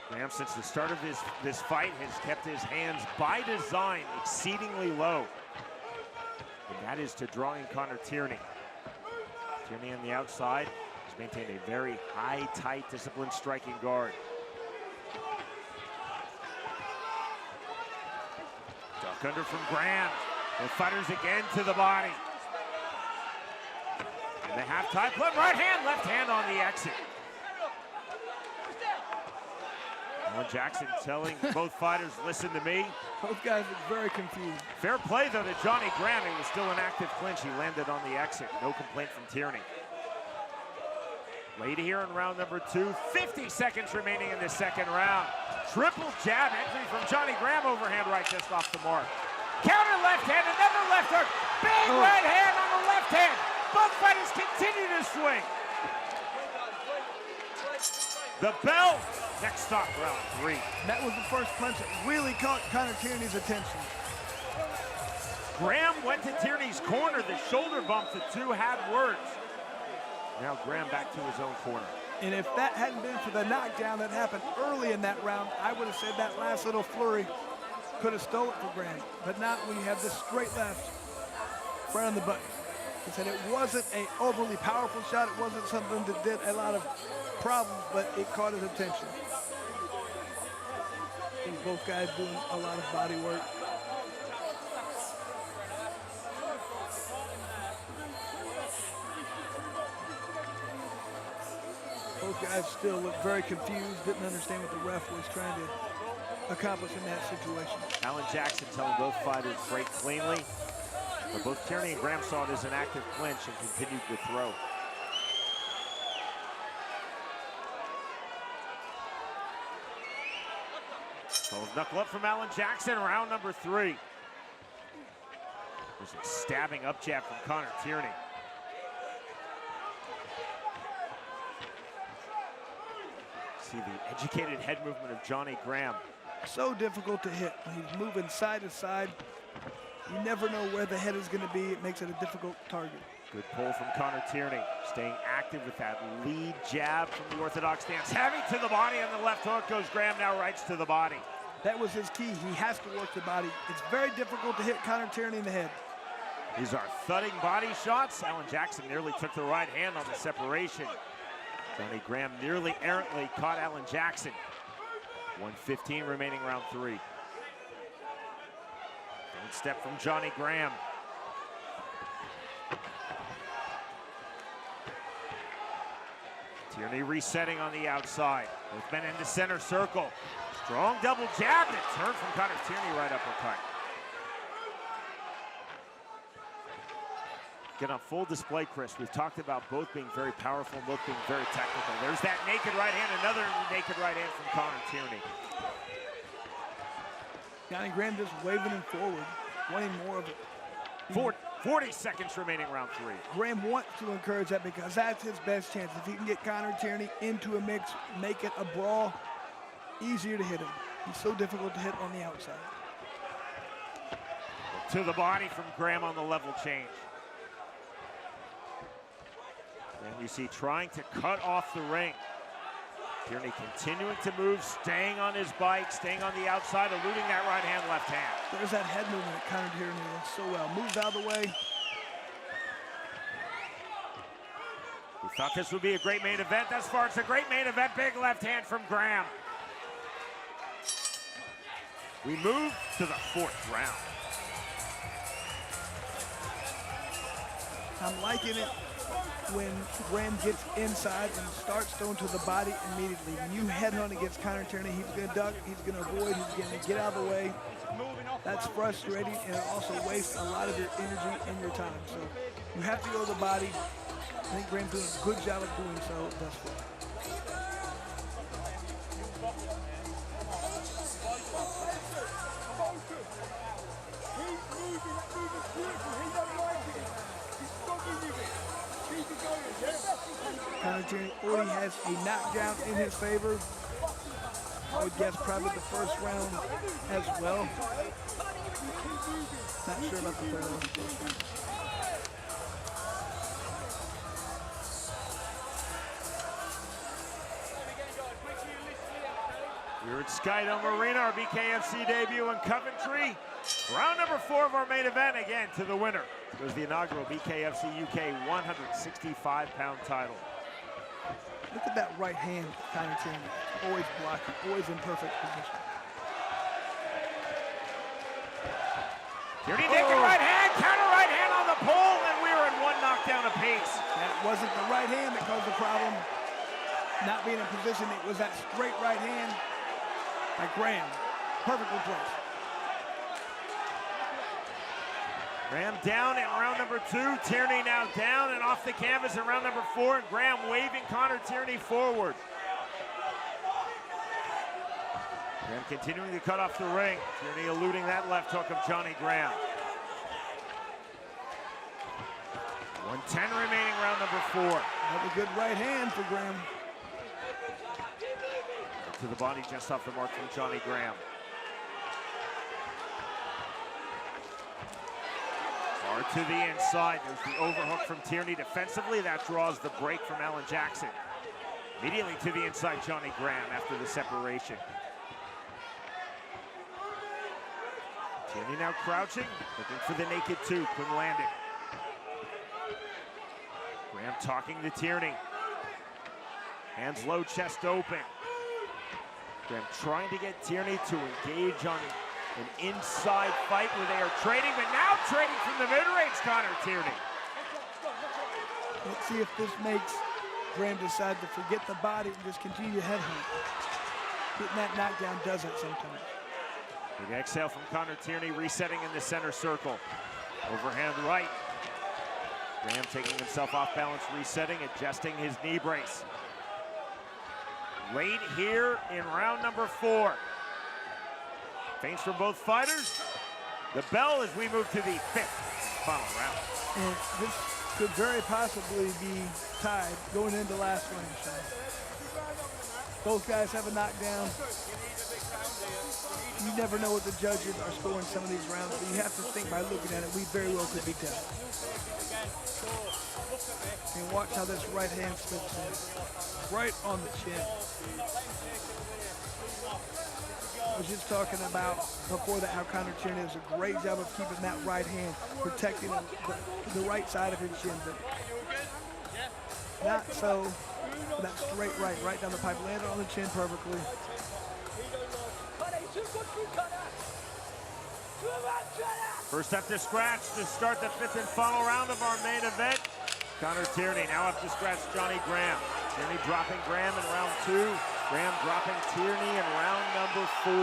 Graham, since the start of this fight, has kept his hands by design exceedingly low. And that is to draw in Connor Tierney. Tierney on the outside has maintained a very high, tight, disciplined striking guard. Duck under from Graham. The fighters again to the body. And the half-tie plum, right hand, left hand on the exit. Alan Jackson telling both fighters, listen to me. Both guys look very confused. Fair play, though, to Johnny Graham. He was still an active clinch. He landed on the exit. No complaint from Tierney. Late here in round number 2. 50 seconds remaining in the second round. Triple jab entry from Johnny Graham. Overhand right just off the mark. Counter left hand, another left hook. Big right hand on the left hand. Both fighters continue to swing. The bell. Next stop, round 3. That was the first punch that really caught Connor Tierney's attention. Graham went to Tierney's corner. The shoulder bump, the two had words. Now Graham back to his own corner. And if that hadn't been for the knockdown that happened early in that round, I would have said that last little flurry could have stole it for Graham. But not when you have this straight left right on the button. He said it wasn't an overly powerful shot. It wasn't something that did a lot of problems, but it caught his attention. And both guys doing a lot of body work. Both guys still look very confused, didn't understand what the ref was trying to accomplish in that situation. Alan Jackson telling both fighters break cleanly, but both Tierney and Graham saw it as an active clinch and continued to throw. So knuckle up from Alan Jackson, round number 3. There's a stabbing up jab from Connor Tierney. See the educated head movement of Johnny Graham. So difficult to hit. He's moving side to side. You never know where the head is going to be. It makes it a difficult target. Good pull from Connor Tierney, staying active with that lead jab from the orthodox stance. Heavy to the body on the left hook goes Graham, now rights to the body. That was his key. He has to work the body. It's very difficult to hit Connor Tierney in the head. These are thudding body shots. Alan Jackson nearly took the right hand on the separation. Johnny Graham nearly errantly caught Alan Jackson. 1:15 remaining, round 3. Good step from Johnny Graham. Tierney resetting on the outside. Both men into center circle. Strong double jab that turned from Connor Tierney, right uppercut. Get on full display, Chris. We've talked about both being very powerful, both being very technical. There's that naked right hand, another naked right hand from Connor Tierney. Johnny Graham just waving him forward, wanting more of it. 40 seconds remaining, round 3. Graham wants to encourage that because that's his best chance. If he can get Connor Tierney into a mix, make it a brawl, easier to hit him. He's so difficult to hit on the outside. To the body from Graham on the level change. And you see trying to cut off the ring. Tierney continuing to move, staying on his bike, staying on the outside, eluding that right hand, left hand. There's that head movement that Connor Tierney does so well. Moves out of the way. We thought this would be a great main event. Thus far, it's a great main event. Big left hand from Graham. We move to the 4th round. I'm liking it when Graham gets inside and starts throwing to the body immediately. When you headhunt against Connor Tierney, he's going to duck, he's going to avoid, he's going to get out of the way. That's frustrating, and it also wastes a lot of your energy and your time. So you have to go to the body. I think Graham's doing a good job of doing so thus far. Connor Tierney already has a knockdown in his favor. I would guess probably the first round as well. Not sure about the third one. We're at Skydome Arena, our BKFC debut in Coventry. Round number 4 of our main event. Again, to the winner goes the inaugural BKFC UK 165-pound title. Look at that right hand, Connor Tierney. Always blocking, always in perfect position. Tierney naked right hand, counter right hand on the pole, and we're in 1 knockdown apiece. That wasn't the right hand that caused the problem. Not being in position, it was that straight right hand by Graham. Perfectly placed. Graham down in round number 2. Tierney now down and off the canvas in round number 4. And Graham waving Connor Tierney forward. Graham continuing to cut off the ring. Tierney eluding that left hook of Johnny Graham. 1:10 remaining, round number 4. Have a good right hand for Graham. To the body just off the mark from Johnny Graham. Hard to the inside. There's the overhook from Tierney defensively. That draws the break from Alan Jackson. Immediately to the inside, Johnny Graham after the separation. Tierney now crouching, looking for the naked 2. Couldn't land it. Graham talking to Tierney. Hands low, chest open. Graham trying to get Tierney to engage on an inside fight where they are trading, but now trading from the mid-range, Connor Tierney. Let's see if this makes Graham decide to forget the body and just continue to headhunt. Getting that knockdown does it sometimes. Big exhale from Connor Tierney, resetting in the center circle. Overhand right. Graham taking himself off balance, resetting, adjusting his knee brace. Late here in round number 4. Feints from both fighters. The bell as we move to the 5th final round. And this could very possibly be tied going into last round, Sean. Both guys have a knockdown. You never know what the judges are scoring some of these rounds, but you have to think by looking at it, we very well could be tied. And watch how this right hand slips in. Right on the chin. I was just talking about before that how Connor Tierney does a great job of keeping that right hand, protecting the right side of his chin. But not so, that straight right down the pipe, landed on the chin perfectly. First up to scratch to start the 5th and final round of our main event. Connor Tierney now up to scratch Johnny Graham. Tierney dropping Graham in round 2. Graham dropping Tierney in round number 4.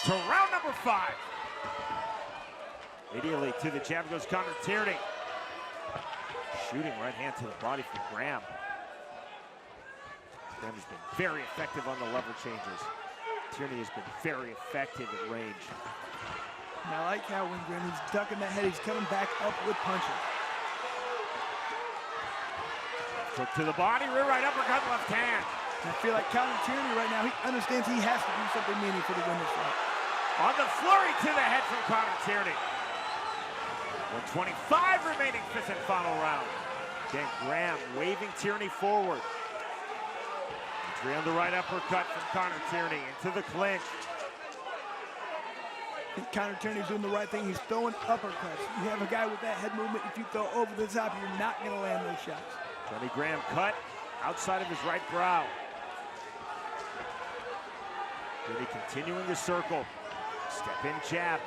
To round number 5. Immediately to the jab goes Connor Tierney. Shooting right hand to the body from Graham. Graham has been very effective on the level changes. Tierney has been very effective at range. And I like how when Graham's ducking that head, he's coming back up with punches. Hook to the body, rear right uppercut, left hand. And I feel like Connor Tierney right now, he understands he has to do something meaningful to win this fight. On the flurry to the head from Connor Tierney. 1:25 remaining, 5th and final round. Again, Graham waving Tierney forward. Entry on the right uppercut from Connor Tierney into the clinch. I think Connor Tierney's doing the right thing. He's throwing uppercuts. You have a guy with that head movement. If you throw over the top, you're not going to land those shots. Johnny Graham cut outside of his right brow. Tierney continuing the circle. Step in jab.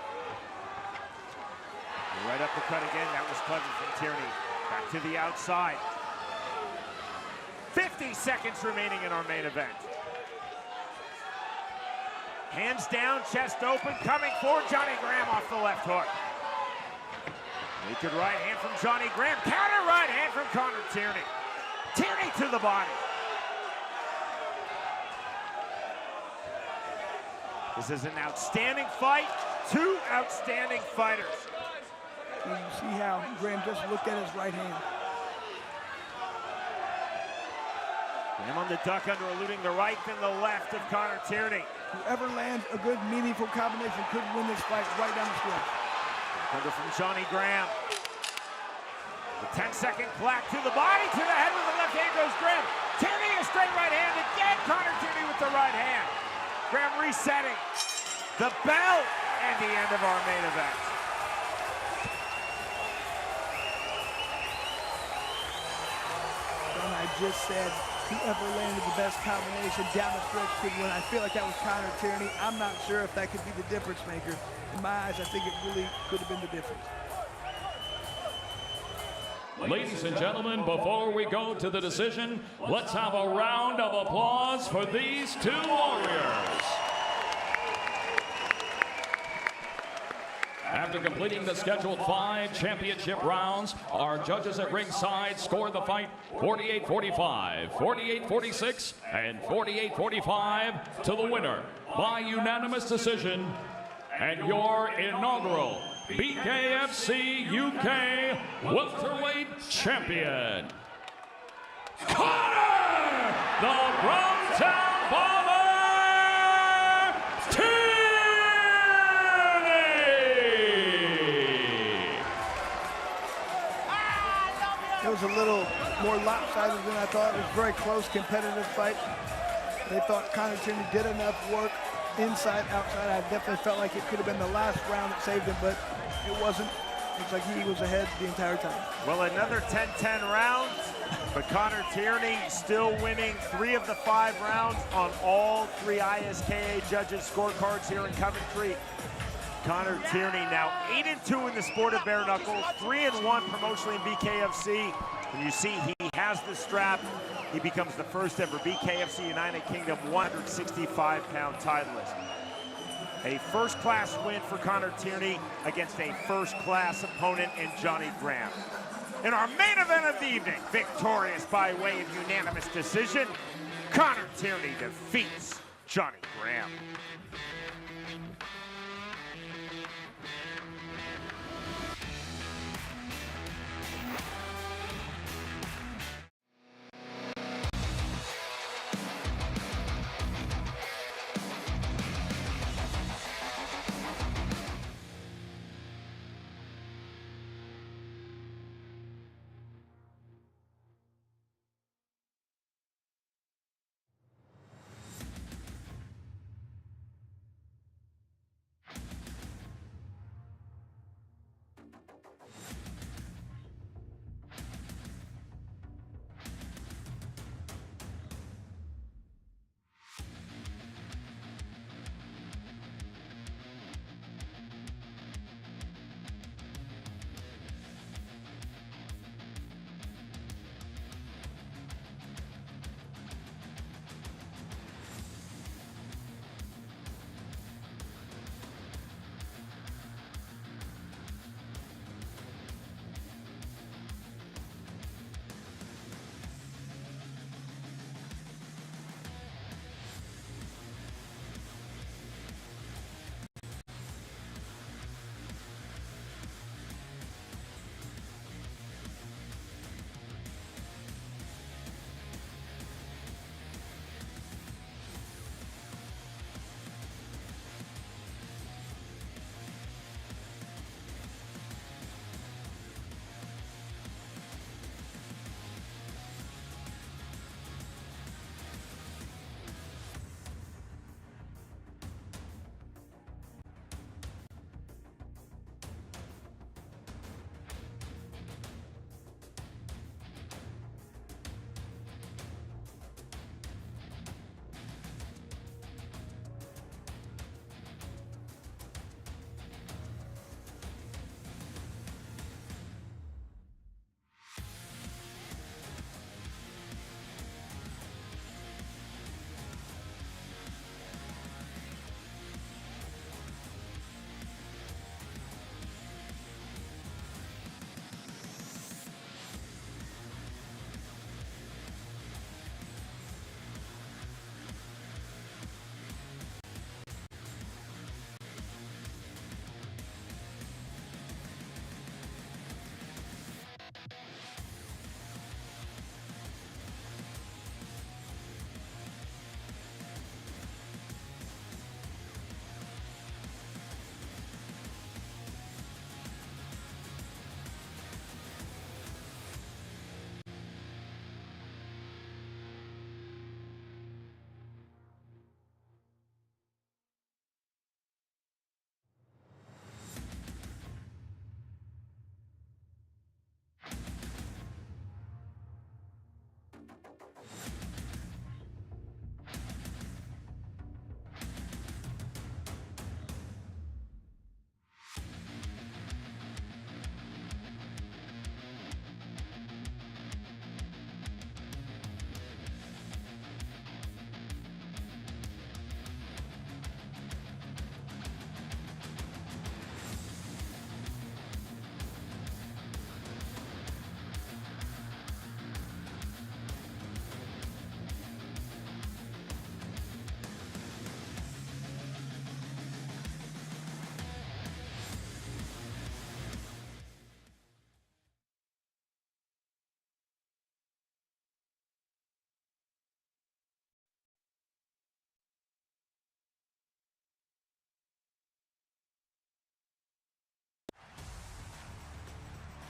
The right uppercut again. That was clever from Tierney. Back to the outside. 50 seconds remaining in our main event. Hands down, chest open, coming forward, Johnny Graham off the left hook. Naked right hand from Johnny Graham, counter right hand from Connor Tierney. Tierney to the body. This is an outstanding fight, 2 outstanding fighters. And you see how Graham just looked at his right hand. Graham on the duck under, eluding the right and the left of Connor Tierney. Whoever lands a good, meaningful combination could win this fight right down the stretch. Under from Johnny Graham. The 10-second clock to the body, to the head with the left hand goes Graham. Tierney a straight right hand again. Connor Tierney with the right hand. Graham resetting. The bell and the end of our main event. And I just said whoever landed the best combination down the stretch could win. I feel like that was Connor Tierney. I'm not sure if that could be the difference maker. In my eyes, I think it really could have been the difference. Ladies and gentlemen, before we go to the decision, let's have a round of applause for these 2 warriors. After completing the scheduled 5 championship rounds, our judges at ringside scored the fight 48-45, 48-46, and 48-45 to the winner by unanimous decision, and your inaugural BKFC UK welterweight champion, CONNOR the Brumtown Bomber Tierney! It was a little more lopsided than I thought. It was a very close, competitive fight. They thought Connor Tierney did enough work inside, outside. I definitely felt like it could have been the last round that saved him, but it wasn't. Looks like he was ahead the entire time. Well, another 10-10 round, but Connor Tierney still winning 3 of the 5 rounds on all 3 ISKA judges' scorecards here in Coventry. Connor Tierney now 8-2 in the sport of bare knuckles, 3-1 promotionally in BKFC. And you see he has the strap. He becomes the first ever BKFC United Kingdom 165-pound titleist. A first-class win for Connor Tierney against a first-class opponent in Johnny Graham. In our main event of the evening, victorious by way of unanimous decision, Connor Tierney defeats Johnny Graham.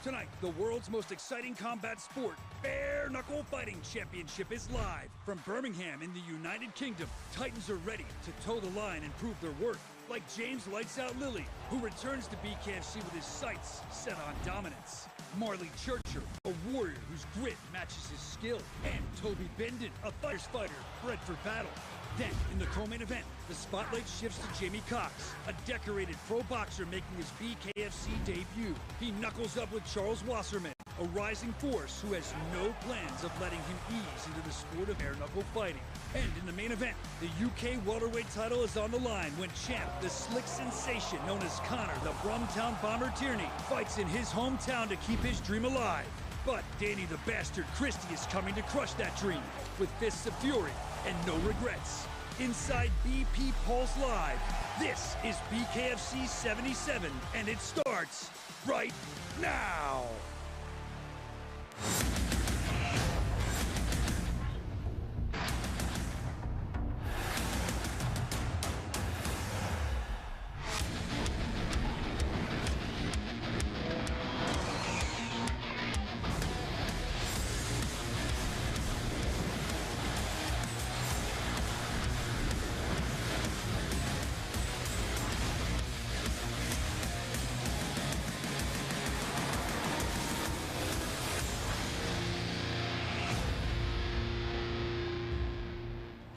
Tonight, the world's most exciting combat sport, Bare Knuckle Fighting Championship, is live. From Birmingham in the United Kingdom, Titans are ready to toe the line and prove their worth. Like James Lights Out LILLEY, who returns to BKFC with his sights set on dominance. MARLEY, a warrior whose grit matches his skill. And TOBY, a fighter's fighter bred for battle. Then, in the co-main event, the spotlight shifts to Jamie Cox, a decorated pro boxer making his BKFC debut. He knuckles up with Charles Wasserman, a rising force who has no plans of letting him ease into the sport of bare knuckle fighting. And in the main event, the UK welterweight title is on the line when champ, the slick sensation known as Connor the Brumtown Bomber Tierney, fights in his hometown to keep his dream alive. But Danny the Bastard Christie is coming to crush that dream with fists of fury and no regrets. Inside BP Pulse Live, this is BKFC 77, and it starts right now.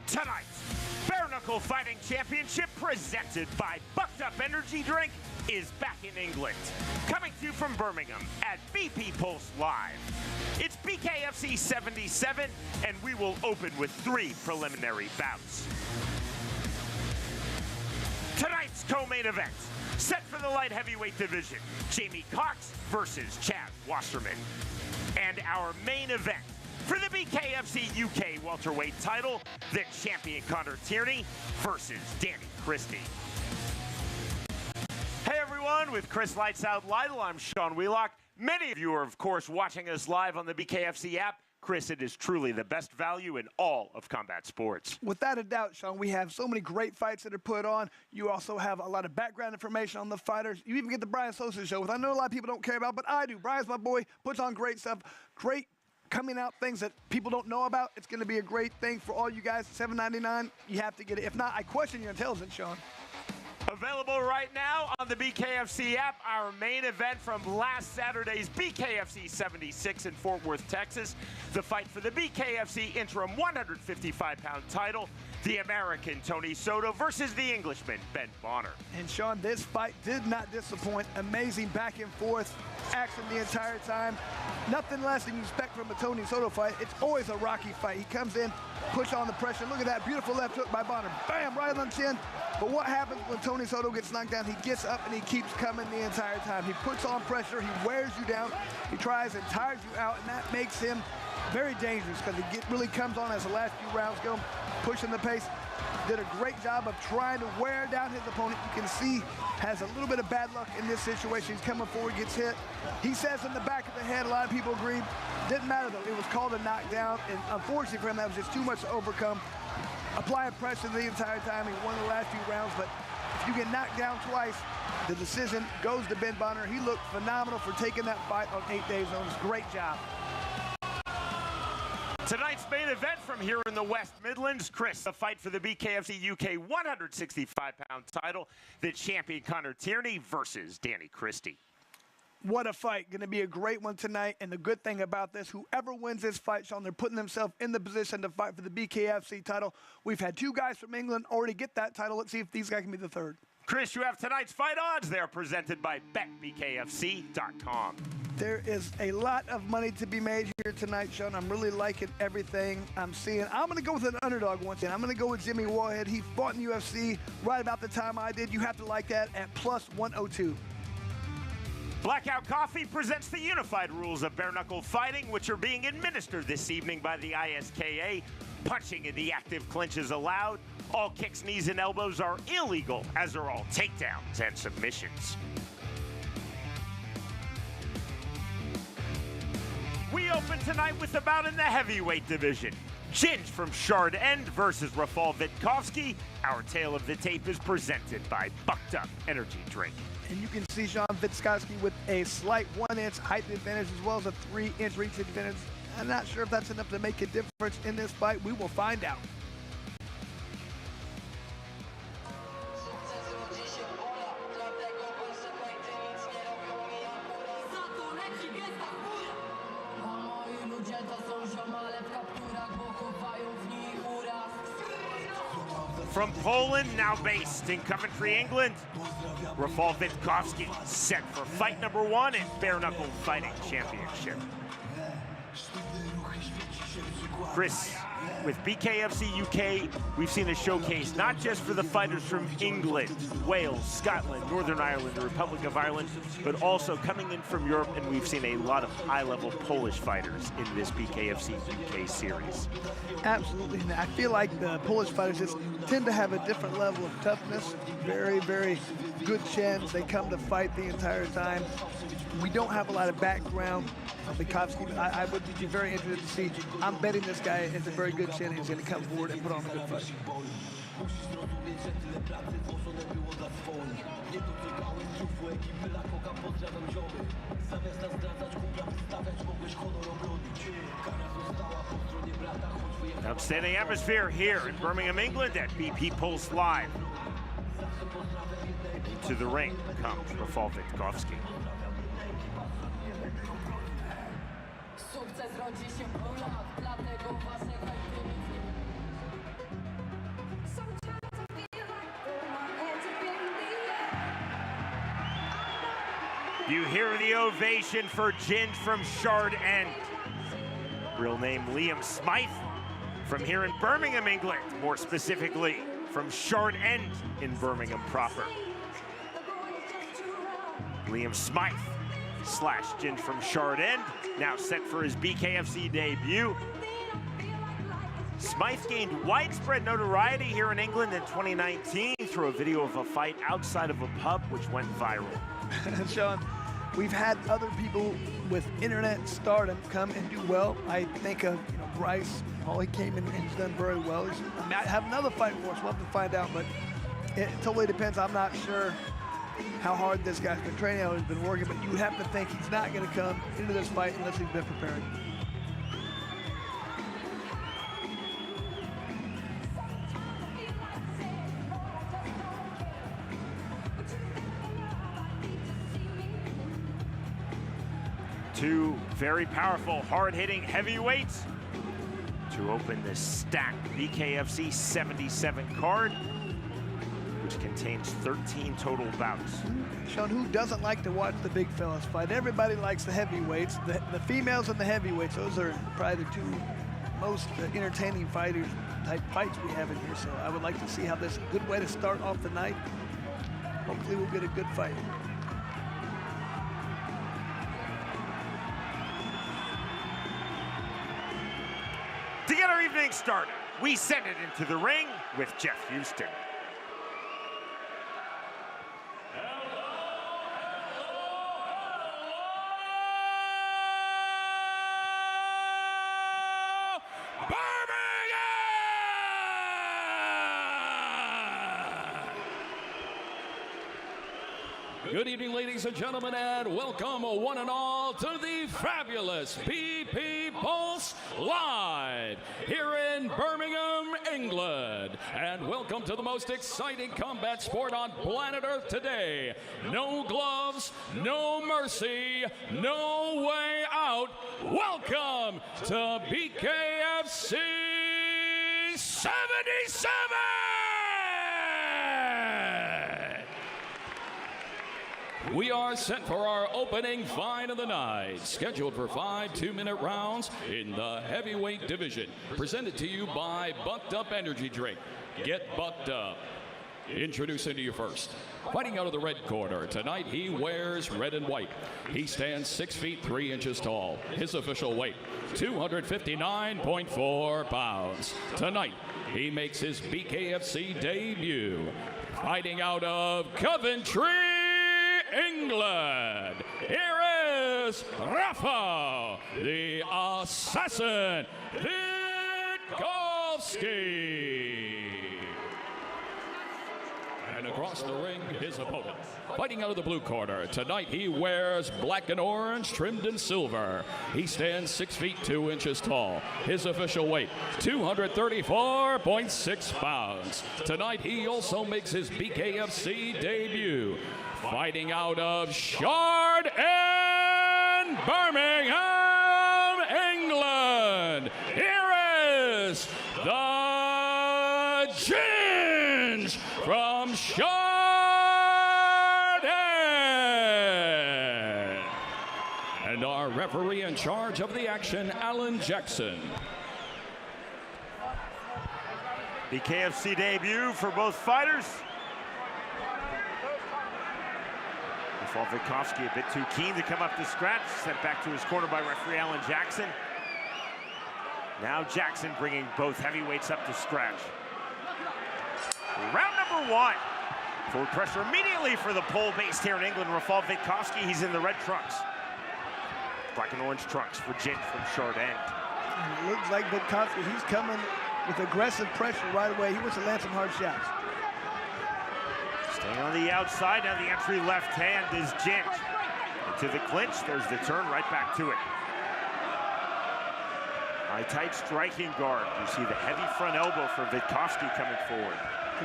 Tonight's Bare Knuckle Fighting Championship, presented by Bucked Up Energy Drink, is back in England. Coming to you from Birmingham at BP Pulse Live. It's BKFC 77, and we will open with 3 preliminary bouts. Tonight's co-main event, set for the light heavyweight division, Jamie Cox versus Chaz Wasserman. And our main event, for the BKFC UK welterweight title, the champion CONNOR TIERNEY versus DANNY CHRISTIE. Hey everyone, with Chris Lights Out Lytle, I'm Sean Wheelock. Many of you are, of course, watching us live on the BKFC app. Chris, it is truly the best value in all of combat sports. Without a doubt, Sean, we have so many great fights that are put on. You also have a lot of background information on the fighters. You even get the Brian Sosa show, which I know a lot of people don't care about, but I do. Brian's my boy, puts on great stuff, great coming out things that people don't know about. It's going to be a great thing for all you guys. $7.99, you have to get it. If not, I question your intelligence, Sean. Available right now on the BKFC app, our main event from last Saturday's BKFC 76 in Fort Worth, Texas. The fight for the BKFC interim 155-pound title, the American Tony Soto versus the Englishman Ben Bonner. And Sean, this fight did not disappoint. Amazing back and forth action the entire time. Nothing less than you expect from a Tony Soto fight. It's always a rocky fight. He comes in, push on the pressure. Look at that beautiful left hook by Bonner. Bam, right on the chin. But what happens when Tony Soto gets knocked down? He gets up and he keeps coming the entire time. He puts on pressure, he wears you down, he tries and tires you out, and that makes him very dangerous because he really comes on as the last few rounds go, pushing the pace. Did a great job of trying to wear down his opponent. You can see has a little bit of bad luck in this situation. He's coming forward, gets hit. He says in the back of the head, a lot of people agree. Didn't matter though, it was called a knockdown, and unfortunately for him, that was just too much to overcome. Applying pressure the entire time. He won the last few rounds, but if you get knocked down twice, the decision goes to Ben Bonner. He looked phenomenal for taking that fight on 8 days notice. Great job. Tonight's main event from here in the West Midlands, Chris, a fight for the BKFC UK 165-pound title, the champion CONNOR TIERNEY versus DANNY CHRISTIE. What a fight. Going to be a great one tonight. And the good thing about this, whoever wins this fight, Sean, they're putting themselves in the position to fight for the BKFC title. We've had 2 guys from England already get that title. Let's see if these guys can be the 3rd. Chris, you have tonight's fight odds. They're presented by BetBKFC.com. There is a lot of money to be made here tonight, Sean. I'm really liking everything I'm seeing. I'm going to go with an underdog once again. I'm going to go with Jimmy WALLHEAD. He fought in UFC right about the time I did. You have to like that at plus 102. Blackout Coffee presents the unified rules of bare knuckle fighting, which are being administered this evening by the ISKA. Punching in the active clinch is allowed. All kicks, knees, and elbows are illegal, as are all takedowns and submissions. We open tonight with a bout in the heavyweight division. Ginge from Shard End versus Rafal Vitkovski. Our tale of the tape is presented by Bucked Up Energy Drink. And you can see Sean Vitkovski with a slight 1-inch height advantage as well as a 3-inch reach advantage. I'm not sure if that's enough to make a difference in this fight. We will find out. From Poland, now based in Coventry, England, Rafał Vitkovski set for fight number 1 in Bare Knuckle Fighting Championship. Kris, with BKFC UK, we've seen a showcase not just for the fighters from England, Wales, Scotland, Northern Ireland, the Republic of Ireland, but also coming in from Europe, and we've seen a lot of high-level Polish fighters in this BKFC UK series. Absolutely, and I feel like the Polish fighters just tend to have a different level of toughness, very, very good chins. They come to fight the entire time. We don't have a lot of background of Vitkovski, but I would be very interested to see. I'm betting this guy has a very good chin. He's going to come forward and put on a good fight. Outstanding atmosphere here in Birmingham, England at BP Pulse Live. To the ring comes Rafał Vitkovski. You hear the ovation for Ginge from Shard End. Real name Liam Smythe, from here in Birmingham, England, more specifically from Shard End in Birmingham proper. Liam Smythe slash Ginge from Shard End, now set for his BKFC debut. Smythe gained widespread notoriety here in England in 2019 through a video of a fight outside of a pub, which went viral. Sean, we've had other people with internet stardom come and do well. I think of Bryce. He came in and he's done very well. I might have another fight for us. We'll have to find out, but it totally depends. I'm not sure how hard this guy's been training, how he's been working, but you would have to think he's not going to come into this fight unless he's been preparing. Two very powerful, hard-hitting heavyweights to open this stacked BKFC 77 card, which contains 13 total bouts. Sean, who doesn't like to watch the big fellas fight? Everybody likes the heavyweights. The females and the heavyweights, those are probably the two most entertaining fighters type fights we have in here. So I would like to see how this is a good way to start off the night. Hopefully we'll get a good fight. To get our evening started, we send it into the ring with Jeff Houston. Good evening, ladies and gentlemen, and welcome one and all to the fabulous BP Pulse Live here in Birmingham, England. And welcome to the most exciting combat sport on planet Earth today. No gloves, no mercy, no way out. Welcome to BKFC 77! We are set for our opening fight of the night, scheduled for 5 2-minute rounds in the heavyweight division. Presented to you by Bucked Up Energy Drink. Get bucked up. Introducing to you first, fighting out of the red corner. Tonight he wears red and white. He stands 6 feet 3 inches tall. His official weight, 259.4 pounds. Tonight he makes his BKFC debut. Fighting out of Coventry, England, here is Rafał, the Assassin Vitkovski. And across the ring, his opponent. Fighting out of the blue corner, tonight he wears black and orange trimmed in silver. He stands 6 feet 2 inches tall. His official weight, 234.6 pounds. Tonight he also makes his BKFC debut. Fighting out of Shard and Birmingham, England. Here is the Ginge from Shard. And our referee in charge of the action, Alan Jackson. BKFC debut for both fighters. Vitkovski a bit too keen to come up to scratch. Sent back to his corner by referee Alan Jackson. Now Jackson bringing both heavyweights up to scratch. Round number 1. Forward pressure immediately for the pole based here in England. Rafal Vitkovski, he's in the red trunks. Black and orange trunks for Ginge from Chardin. It looks like Vitkovski, he's coming with aggressive pressure right away. He wants to land some hard shots. Staying on the outside, now the entry left hand is Ginge. Into the clinch, there's the turn, right back to it. High tight striking guard. You see the heavy front elbow for Vitkovski coming forward.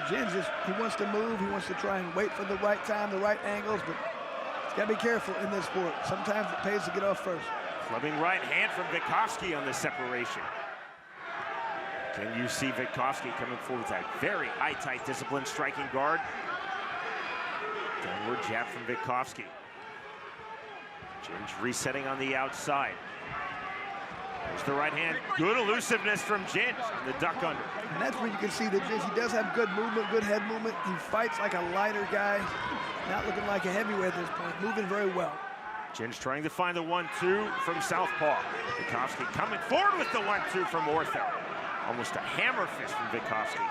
Ginge, he wants to move, he wants to try and wait for the right time, the right angles, but he's got to be careful in this sport. Sometimes it pays to get off first. Clubbing right hand from Vitkovski on the separation. Can you see Vitkovski coming forward with that very high tight disciplined striking guard? Downward jab from Vitkovski. Ginge resetting on the outside. There's the right hand. Good elusiveness from Ginge and the duck under. And that's where you can see that Ginge, he does have good movement, good head movement. He fights like a lighter guy, not looking like a heavyweight at this point, moving very well. Ginge trying to find the 1-2 from southpaw. Vitkovski coming forward with the 1-2 from ortho. Almost a hammer fist from Vitkovski.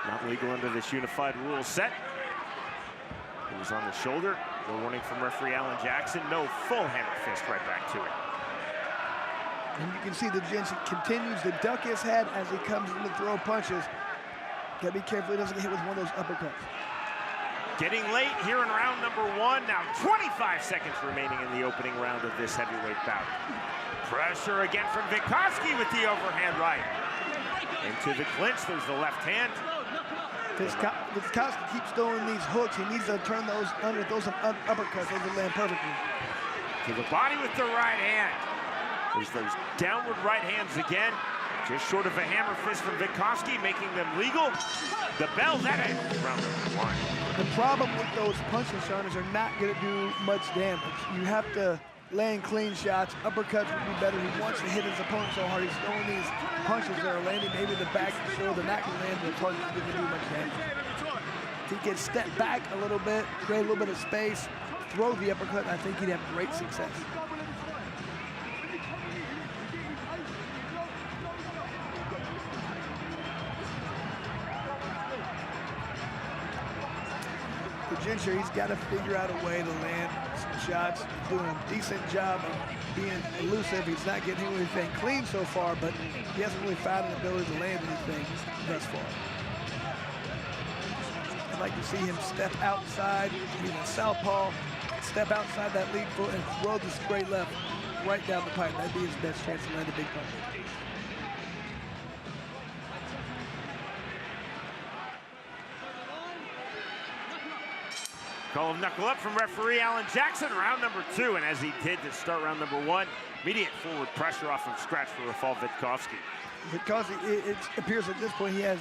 Not legal under this unified rules set. It was on the shoulder. No warning from referee Alan Jackson. No full hammer fist, right back to it. And you can see that Ginge continues to duck his head as he comes in to throw punches. Gotta be careful he doesn't get hit with one of those uppercuts. Getting late here in round number 1. Now 25 seconds remaining in the opening round of this heavyweight bout. Pressure again from Vitkovski with the overhand right. Into the clinch, there's the left hand. Vitkovski keeps throwing these hooks. He needs to turn those under, throw some uppercuts. Those will land perfectly. To the body with the right hand. There's those downward right hands again. Just short of a hammer fist from Vitkovski, making them legal. The bell, that ends round number 1. The problem with those punching shoulders are not going to do much damage. You have to land clean shots. Uppercuts would be better. He wants to hit his opponent so hard. He's throwing these punches that are landing maybe the back of the shoulder. They're not going to land the target. It's going to do much damage. If he can step back a little bit, create a little bit of space, throw the uppercut, I think he'd have great success. Ginge, he's got to figure out a way to land some shots. He's doing a decent job of being elusive. He's not getting anything clean so far, but he hasn't really found an ability to land anything thus far. I'd like to see him step outside, being a southpaw, step outside that lead foot and throw the straight left right down the pipe. That'd be his best chance to land a big punch. Call him knuckle up from referee Alan Jackson, round number 2. And as he did to start round number 1, immediate forward pressure off of scratch for Rafal Vitkovski. Vitkovski, it appears at this point he has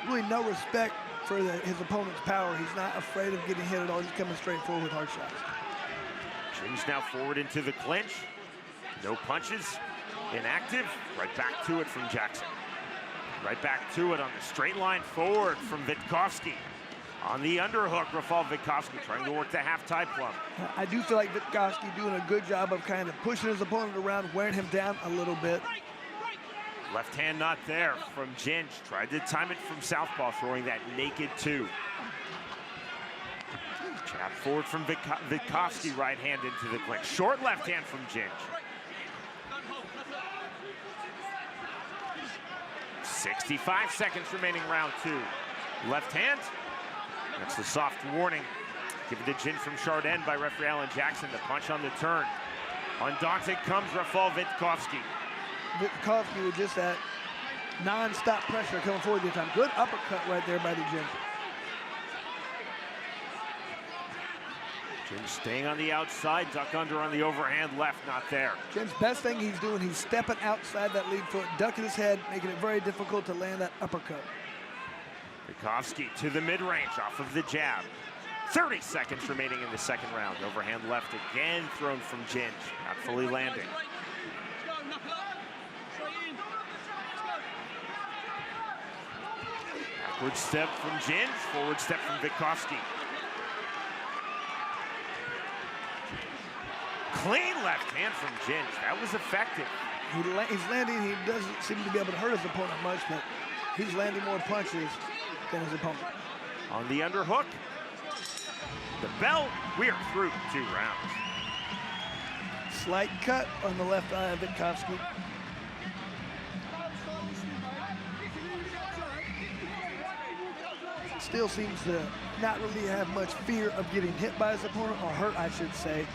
really no respect for his opponent's power. He's not afraid of getting hit at all. He's coming straight forward with hard shots. Ginge now forward into the clinch. No punches, inactive. Right back to it from Jackson. Right back to it on the straight line forward from Vitkovski. On the underhook, Rafal Vitkovski trying to work the half-tie plum. I do feel like Vitkovski doing a good job of kind of pushing his opponent around, wearing him down a little bit. Left hand not there from Ginge. Tried to time it from southpaw, throwing that naked 2. Jab forward from Vitkovski, right hand into the clinch. Short left hand from Ginge. 65 seconds remaining round 2. Left hand. That's the soft warning given to Jin from Chardin by referee Alan Jackson. The punch on the turn. Undaunted comes Rafal Vitkovski. Vitkovski with just that non-stop pressure coming forward this time. Good uppercut right there by the Jin. Jin staying on the outside, duck under on the overhand left, not there. Jin's best thing he's doing, he's stepping outside that lead foot, ducking his head, making it very difficult to land that uppercut. Vitkovski to the mid-range off of the jab. 30 seconds remaining in the second round. Overhand left again thrown from Jin, not fully landing. Backward step from Jin, forward step from Vitkovski. Clean left hand from Jin. That was effective. He's landing, he doesn't seem to be able to hurt his opponent much, but he's landing more punches than his opponent. On the underhook. The bell, we are through 2 rounds. Slight cut on the left eye of Vitkovski. Still seems to not really have much fear of getting hit by his opponent, or hurt, I should say.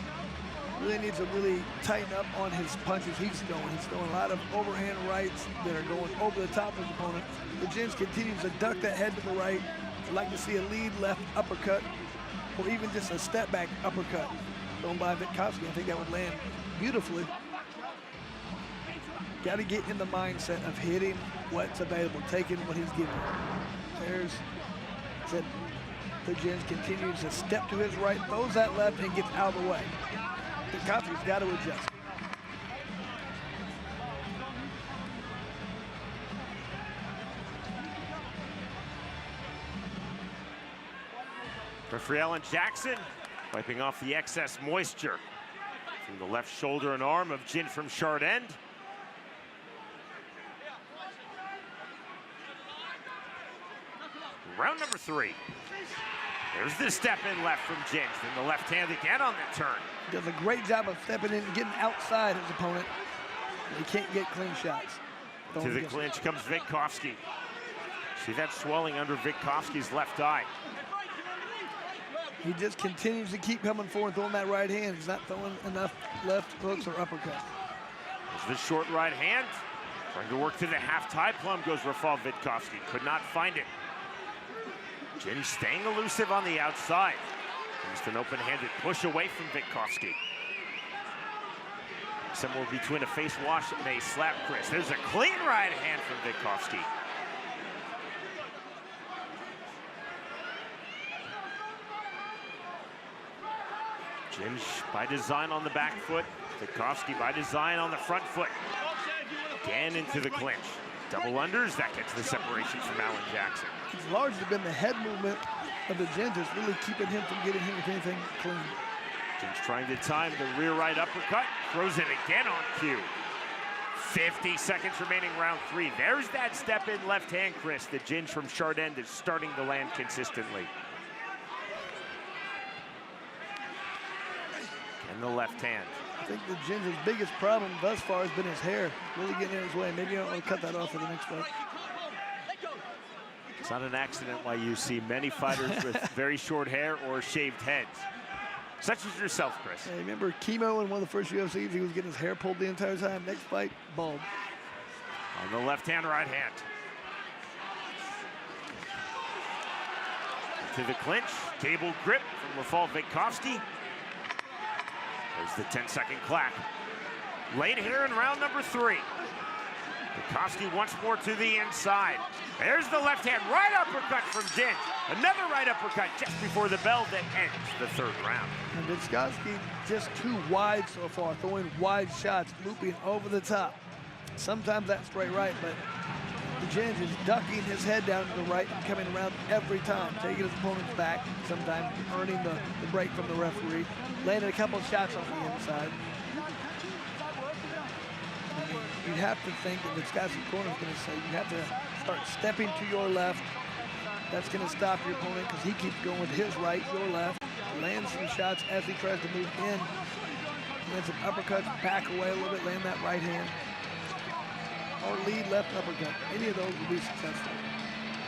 Really needs to really tighten up on his punches he's throwing. He's throwing a lot of overhand rights that are going over the top of his opponent. The Jin continues to duck that head to the right. I'd like to see a lead left uppercut, or even just a step back uppercut thrown by Vitkovski. I think that would land beautifully. Got to get in the mindset of hitting what's available, taking what he's given. There's the Jin continues to step to his right, throws that left, and gets out of the way. Vitkovski's got to adjust. Referee Alan Jackson wiping off the excess moisture from the left shoulder and arm of Jin from Chardin. Round number 3. There's the step in left from Jin. Then the left hand again on the turn. Does a great job of stepping in and getting outside his opponent. He can't get clean shots. To the clinch comes Vitkovski. See that swelling under Vitkovski's left eye. He just continues to keep coming forward, throwing that right hand. He's not throwing enough left hooks or uppercuts. There's the short right hand. Trying to work to the half tie plum goes Rafal Vitkovski. Could not find it. Jin staying elusive on the outside. Just an open-handed push away from Vitkovski. Somewhere between a face wash and a slap KRIS. There's a clean right hand from Vitkovski. Jin by design on the back foot. Vitkovski by design on the front foot. Again into the clinch. Double unders, that gets the separation from Alan Jackson. It's largely been the head movement of the Jin just really keeping him from getting him with anything clean. Jin's trying to time the rear right uppercut. Throws it again on cue. 50 seconds remaining, round 3. There's that step in left hand, KRIS. The Jin from Chardin is starting to land consistently. And the left hand. I think the Jin's biggest problem thus far has been his hair, really getting in his way. Maybe I don't want to cut that off for the next fight. It's not an accident why you see many fighters with very short hair or shaved heads. Such as yourself, KRIS. Hey, remember Chemo in one of the first UFCs, he was getting his hair pulled the entire time. Next fight, bald. On the left hand, right hand. To the clinch, cable grip from Rafal Vitkovski. There's the 10-second clap. Late here in round number 3. Vitkovski once more to the inside. There's the left hand, right uppercut from Jin. Another right uppercut just before the bell that ends the 3rd round. And Vitkovski just too wide so far, throwing wide shots, looping over the top. Sometimes that's straight right, but the Jin is ducking his head down to the right and coming around every time, taking his opponent's back, sometimes earning the break from the referee, landing a couple of shots off the inside. You'd have to think that Vitkovski's corner is going to say you have to start stepping to your left. That's going to stop your opponent because he keeps going with his right, your left. Lands some shots as he tries to move in. Lands some uppercuts, back away a little bit, land that right hand. Or lead left uppercut. Any of those will be successful.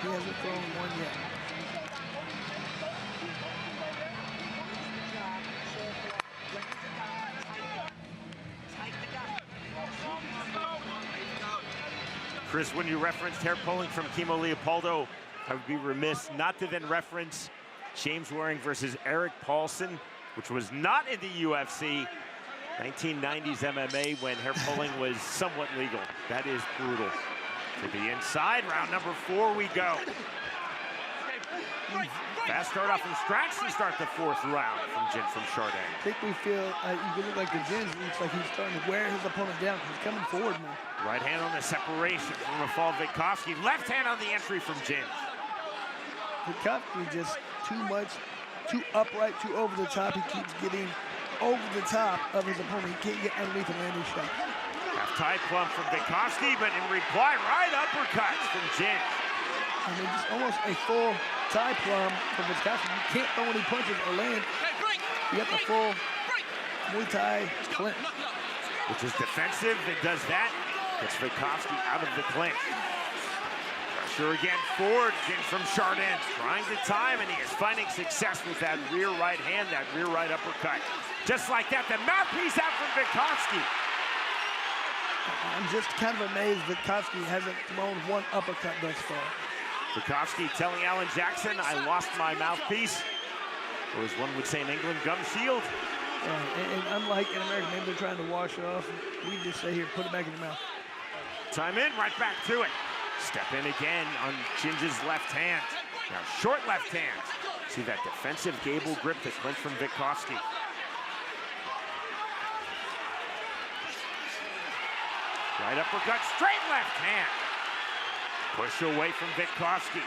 He hasn't thrown one yet. Chris, when you referenced hair pulling from Kimo Leopoldo, I would be remiss not to then reference James Waring versus Eric Paulson, which was not in the UFC. 1990s MMA when hair pulling was somewhat legal. That is brutal. To the inside, round number 4 we go. Fast start off from scratch to start the 4th round from Jin from Chardin. I think we feel, you can look like the Jin looks like he's starting to wear his opponent down. He's coming forward now. Right hand on the separation from Rafal Vitkovski. Left hand on the entry from Jin. Vitkovski just too much, too upright, too over the top. He keeps getting over the top of his opponent. He can't get underneath the landing shot. Half tie plumb from Vitkovski, but in reply, right uppercuts from Jin. I mean, just almost a full tie plum from Vitkovski. You can't throw any punches or land. You got the full Muay Thai clinch. Which is defensive. It does that. Gets Vitkovski out of the clinch. Pressure again forward. Jin from Chardin trying to time, and he is finding success with that rear right hand, that rear right uppercut. Just like that, the mouthpiece out from Vitkovski. I'm just kind of amazed that Vitkovski hasn't thrown one uppercut thus far. Vitkovski telling Alan Jackson, I lost my mouthpiece. Or as one would say in England, gum shield. And unlike in America, maybe they're trying to wash it off. We just say, here, put it back in your mouth. Time in, right back to it. Step in again on Jin's left hand. Now short left hand. See that defensive gable grip, the clinch from Vitkovski. Right uppercut, straight left hand. Push away from Vitkovski.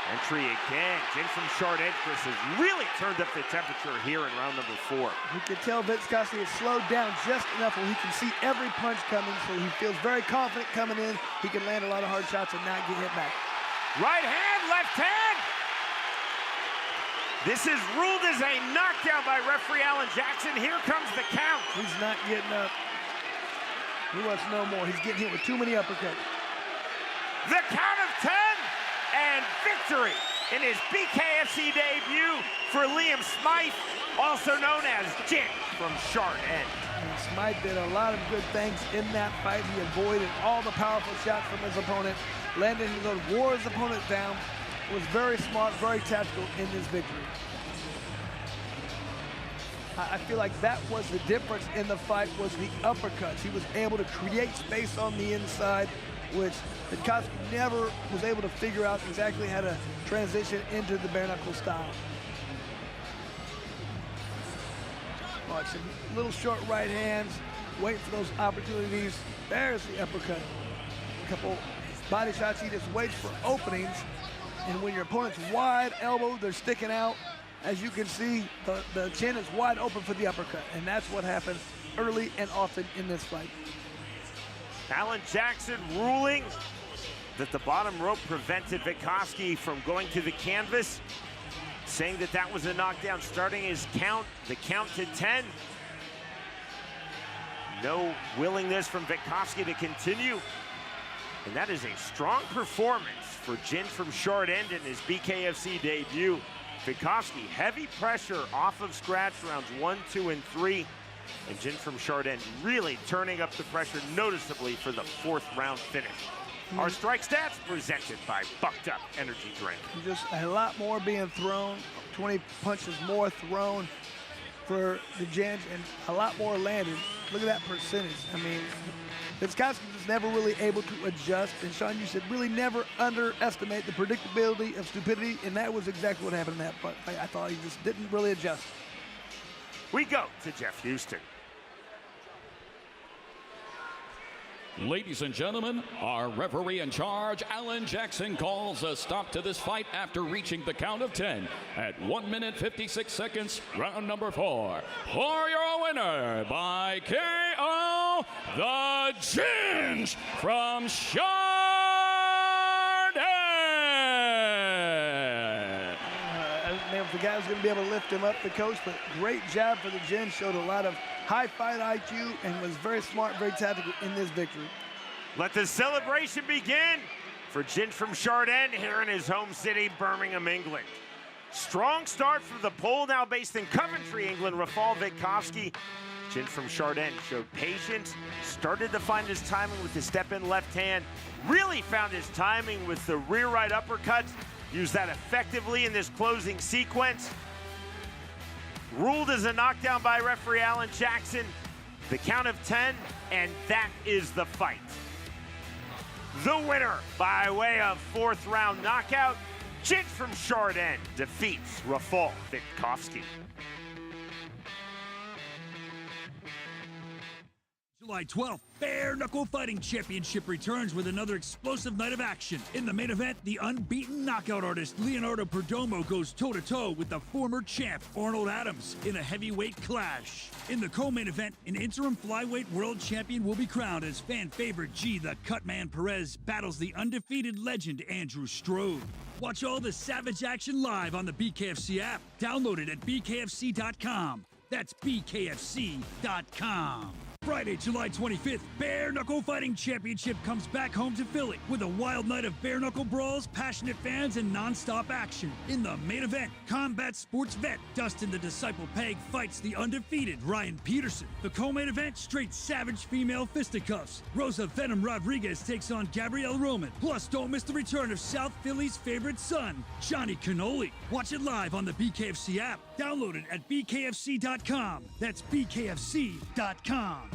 Entry again. Jin from Chardin, Chris, has really turned up the temperature here in round number 4. You can tell Vitkovski has slowed down just enough where he can see every punch coming, so he feels very confident coming in. He can land a lot of hard shots and not get hit back. Right hand, left hand. This is ruled as a knockdown by referee Alan Jackson. Here comes the count. He's not getting up. He wants no more. He's getting hit with too many uppercuts. The count of 10 and victory in his BKFC debut for Liam Smythe, also known as Jin from Chardin. And Smythe did a lot of good things in that fight. He avoided all the powerful shots from his opponent, landed his own, wore his opponent down, was very smart, very tactical in this victory. I feel like that was the difference in the fight, was the uppercuts. He was able to create space on the inside, which Vitkovski never was able to figure out exactly how to transition into the bare knuckle style. Watch some little short right hands, wait for those opportunities. There's the uppercut. A couple body shots, he just waits for openings. And when your opponent's wide elbow, they're sticking out. As you can see, the chin is wide open for the uppercut, and that's what happens early and often in this fight. Alan Jackson ruling that the bottom rope prevented Vitkovski from going to the canvas, saying that that was a knockdown, starting his count, the count to 10. No willingness from Vitkovski to continue. And that is a strong performance for Jin from Chardin in his BKFC debut. Vitkovski, heavy pressure off of scratch rounds 1, 2, and 3. And Jin from Chardin really turning up the pressure noticeably for the 4th round finish. Our strike stats presented by Bucked Up Energy Drink. Just a lot more being thrown, 20 punches more thrown for the Jins, and a lot more landed. Look at that percentage. I mean, Vitkovski was never really able to adjust, and Sean, you said really never underestimate the predictability of stupidity, and that was exactly what happened in that fight. I thought he just didn't really adjust. We go to Jeff Houston. Ladies and gentlemen, our referee in charge, Alan Jackson, calls a stop to this fight after reaching the count of 10 at 1 minute 56 seconds, round number 4. For your winner by KO, the Jins from Chardin. I didn't know if the guy was going to be able to lift him up, the coach, but great job for the Jins. Showed a lot of high fight IQ and was very smart, very tactical in this victory. Let the celebration begin for Jin from Chardin here in his home city, Birmingham, England. Strong start from the pole, now based in Coventry, England, Rafal Vitkovski. Chin from Chardin showed patience, started to find his timing with his step-in left hand, really found his timing with the rear right uppercut, used that effectively in this closing sequence. Ruled as a knockdown by referee Alan Jackson. The count of 10, and that is the fight. The winner by way of 4th round knockout, Chin from Chardin defeats Rafal Vitkovski. July 12th, Bare Knuckle Fighting Championship returns with another explosive night of action. In the main event, the unbeaten knockout artist Leonardo Perdomo goes toe-to-toe with the former champ Arnold Adams in a heavyweight clash. In the co-main event, an interim flyweight world champion will be crowned as fan favorite G the Cutman Perez battles the undefeated legend Andrew Strode. Watch all the savage action live on the BKFC app. Download it at bkfc.com. That's bkfc.com. Friday, July 25th, Bare Knuckle Fighting Championship comes back home to Philly with a wild night of bare knuckle brawls, passionate fans, and non-stop action. In the main event, combat sports vet Dustin the Disciple Peg fights the undefeated Ryan Peterson. The co-main event, straight savage female fisticuffs. Rosa Venom Rodriguez takes on Gabrielle Roman. Plus, don't miss the return of South Philly's favorite son, Johnny Cannoli. Watch it live on the BKFC app. Download it at bkfc.com. That's bkfc.com.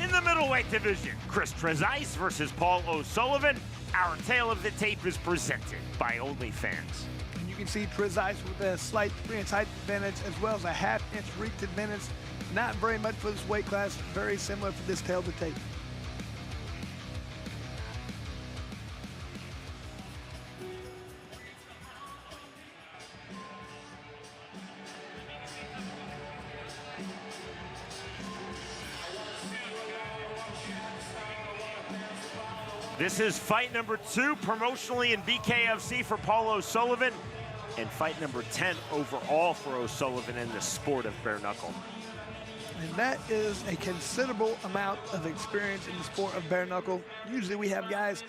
In the middleweight division, Kris TREZISE versus Paul O'Sullivan. Our tale of the tape is presented by OnlyFans. And you can see TREZISE with a slight 3-inch height advantage as well as a half-inch reach advantage. Not very much for this weight class, very similar for this tale of the tape. This is fight number 2 promotionally in BKFC for Paul O'Sullivan, and fight number 10 overall for O'Sullivan in the sport of bare knuckle. And that is a considerable amount of experience in the sport of bare knuckle. Usually we have guys,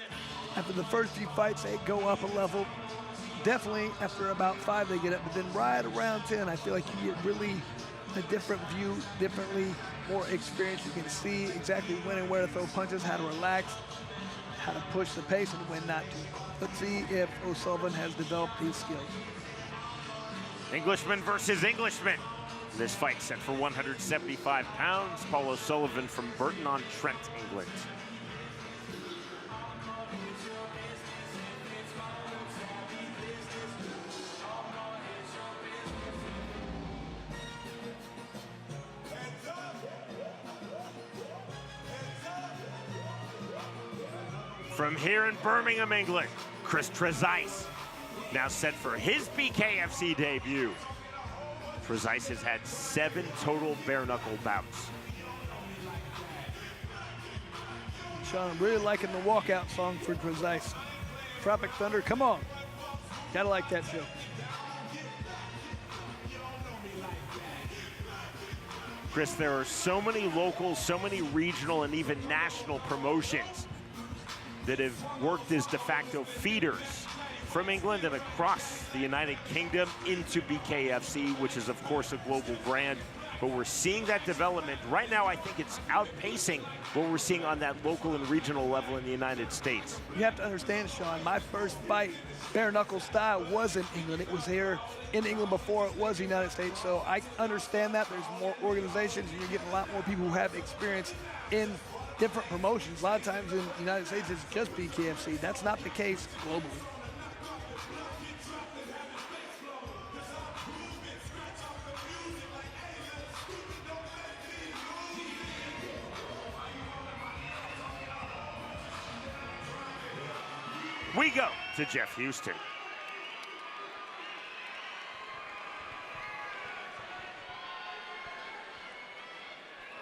after the first few fights, they go up a level. Definitely after about 5 they get up, but then right around 10, I feel like you get really a different view, differently, more experience. You can see exactly when and where to throw punches, how to relax, how to push the pace, and when not to. Let's see if O'Sullivan has developed these skills. Englishman versus Englishman. This fight set for 175 pounds. Paul O'Sullivan from Burton-on-Trent, England. From here in Birmingham, England, Kris TREZISE, now set for his BKFC debut. TREZISE has had 7 total bare knuckle bouts. Sean, I'm really liking the walkout song for TREZISE. Tropic Thunder, come on. Gotta like that show. Kris, there are so many local, so many regional, and even national promotions that have worked as de facto feeders from England and across the United Kingdom into BKFC, which is of course a global brand. But we're seeing that development. Right now, I think it's outpacing what we're seeing on that local and regional level in the United States. You have to understand, Sean, my first fight, bare knuckle style, was in England. It was here in England before it was the United States. So I understand that there's more organizations and you're getting a lot more people who have experience in different promotions. A lot of times in the United States, it's just BKFC. That's not the case globally. We go to Jeff Houston.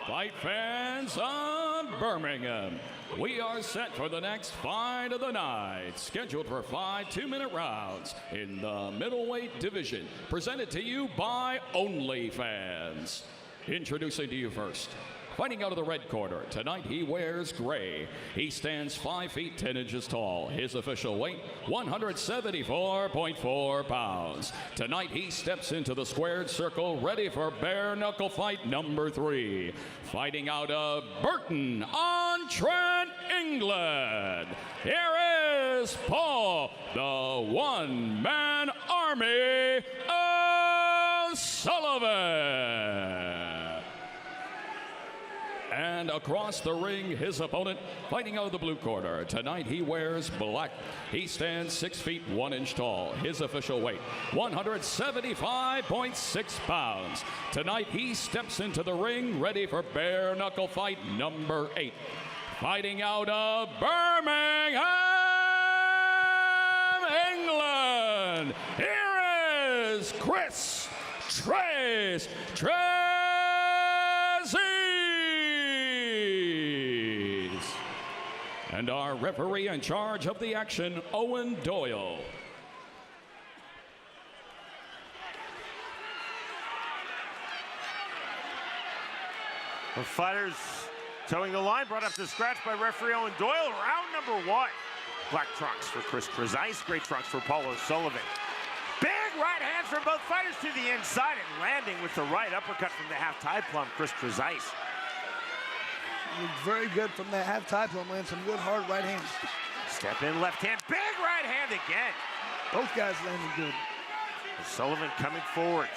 Fight fans of Birmingham, we are set for the next fight of the night, scheduled for 5 2-minute rounds in the middleweight division, presented to you by OnlyFans. Introducing to you first, Fighting out of the red corner, tonight he wears gray. He stands 5 feet 10 inches tall. His official weight, 174.4 pounds. Tonight he steps into the squared circle, ready for bare knuckle fight number 3. Fighting out of Burton-on-Trent, England, here is Paul, the one-man army of Sullivan. And across the ring, his opponent, fighting out of the blue corner. Tonight he wears black. He stands 6 feet 1 inch tall. His official weight, 175.6 pounds. Tonight he steps into the ring, ready for bare knuckle fight number 8. Fighting out of Birmingham, England, here is KRIS TREZISE. And our referee in charge of the action, Owen Doyle. The fighters towing the line, brought up to scratch by referee Owen Doyle. Round number 1. Black trunks for KRZYSZTOF, gray trunks for Paul O'Sullivan. Big right hands from both fighters to the inside and landing with the right uppercut from the half-tie plum, KRZYSZTOF. Very good from that half-tie plum, land some good hard right hands. Step in left hand, big right hand again. Both guys landing good. O'Sullivan coming forward.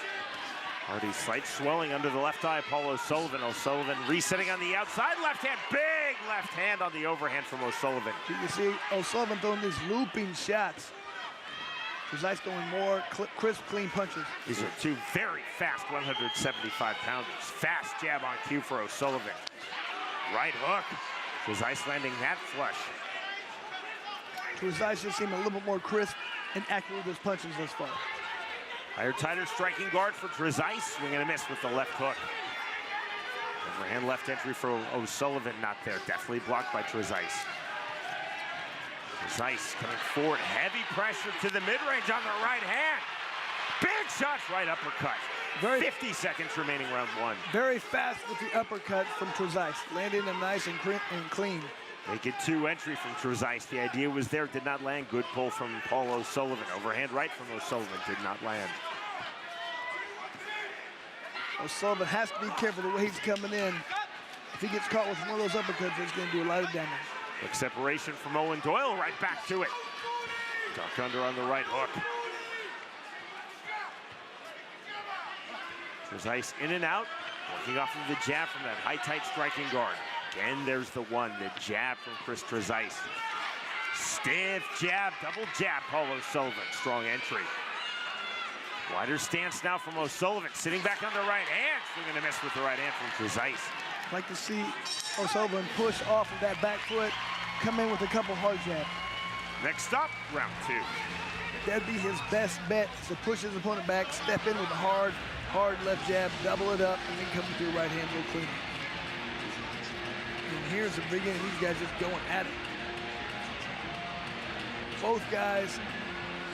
Already slight swelling under the left eye, Paul O'Sullivan. O'Sullivan resetting on the outside, left hand, big left hand on the overhand from O'Sullivan. You can see O'Sullivan throwing these looping shots. KRZYSZTOF throwing more crisp, clean punches. These are 2 very fast 175-pounders. Fast jab on cue for O'Sullivan. Right hook. KRZYSZTOF landing that flush. KRZYSZTOF just seem a little bit more crisp and accurate with his punches thus far. Higher, tighter striking guard for KRZYSZTOF. Swing and a miss with the left hook. Overhand left entry for O'Sullivan, not there. Definitely blocked by KRZYSZTOF. KRZYSZTOF coming forward. Heavy pressure to the mid-range on the right hand. Big shots, right uppercut. 50 seconds remaining, round 1. Very fast with the uppercut from KRZYSZTOF, landing them nice and clean. Make it 2 entry from KRZYSZTOF. The idea was there, did not land. Good pull from Paul O'Sullivan. Overhand right from O'Sullivan, did not land. O'Sullivan has to be careful the way he's coming in. If he gets caught with one of those uppercuts, it's going to do a lot of damage. Quick separation from Owen Doyle, right back to it. Duck under on the right hook. KRZYSZTOF in and out, working off of the jab from that high, tight striking guard. Again, there's the one, the jab from KRZYSZTOF. Stiff jab, double jab, Paul O'Sullivan, strong entry. Wider stance now from O'Sullivan, sitting back on the right hand, swinging a miss with the right hand from KRZYSZTOF. Like to see O'Sullivan push off of that back foot, come in with a couple hard jabs. Next up, round 2. That'd be his best bet, to push his opponent back, step in with a hard left jab, double it up, and then come with your right hand real clean. And here's the beginning, these guys just going at it. Both guys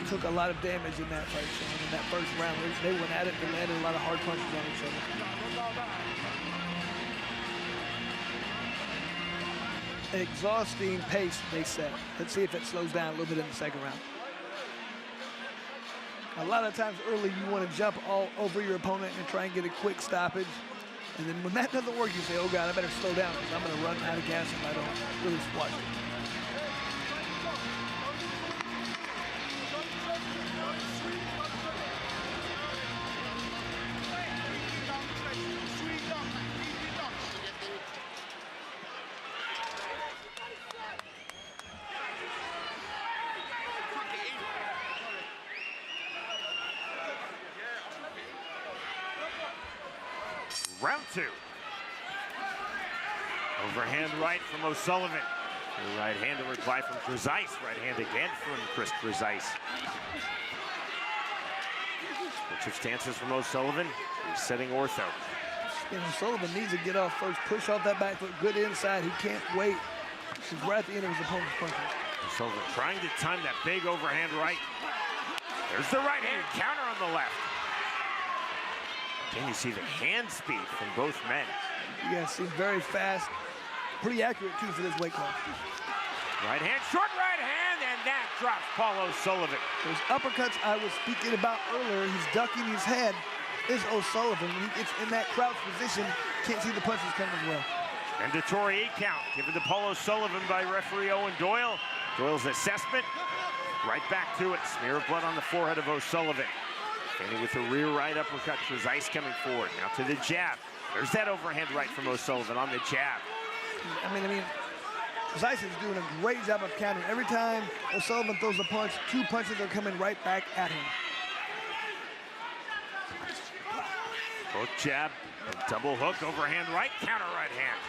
took a lot of damage in that fight, Sean. In that first round, they went at it, they landed a lot of hard punches on each other. Exhausting pace they set. Let's see if it slows down a little bit in the second round. A lot of times early you want to jump all over your opponent and try and get a quick stoppage. And then when that doesn't work, you say, oh God, I better slow down because I'm going to run out of gas if I don't really squash it. Round 2. Overhand right from O'Sullivan. The right hand to reply from KRZYSZTOF. Right hand again from KRZYSZTOF. Switch of stances from O'Sullivan. Resetting ortho. And O'Sullivan needs to get off first, push off that back foot, good inside. He can't wait. He's right at the end of his opponent's punches. O'Sullivan trying to time that big overhand right. There's the right hand counter on the left. Again, you see the hand speed from both men. You guys see very fast, pretty accurate too for this weight class. Right hand, short right hand, and that drops Paul O'Sullivan. Those uppercuts I was speaking about earlier, he's ducking his head, is O'Sullivan. When he gets in that crouch position, can't see the punches coming as well. Mandatory 8 count given to Paul O'Sullivan by referee Owen Doyle. Doyle's assessment, right back to it. Smear of blood on the forehead of O'Sullivan. Standing with the rear right uppercut, TREZISE coming forward. Now to the jab. There's that overhand right from O'Sullivan on the jab. I mean, TREZISE is doing a great job of countering. Every time O'Sullivan throws a punch, 2 punches are coming right back at him. Hook jab, double hook, overhand right, counter right hand.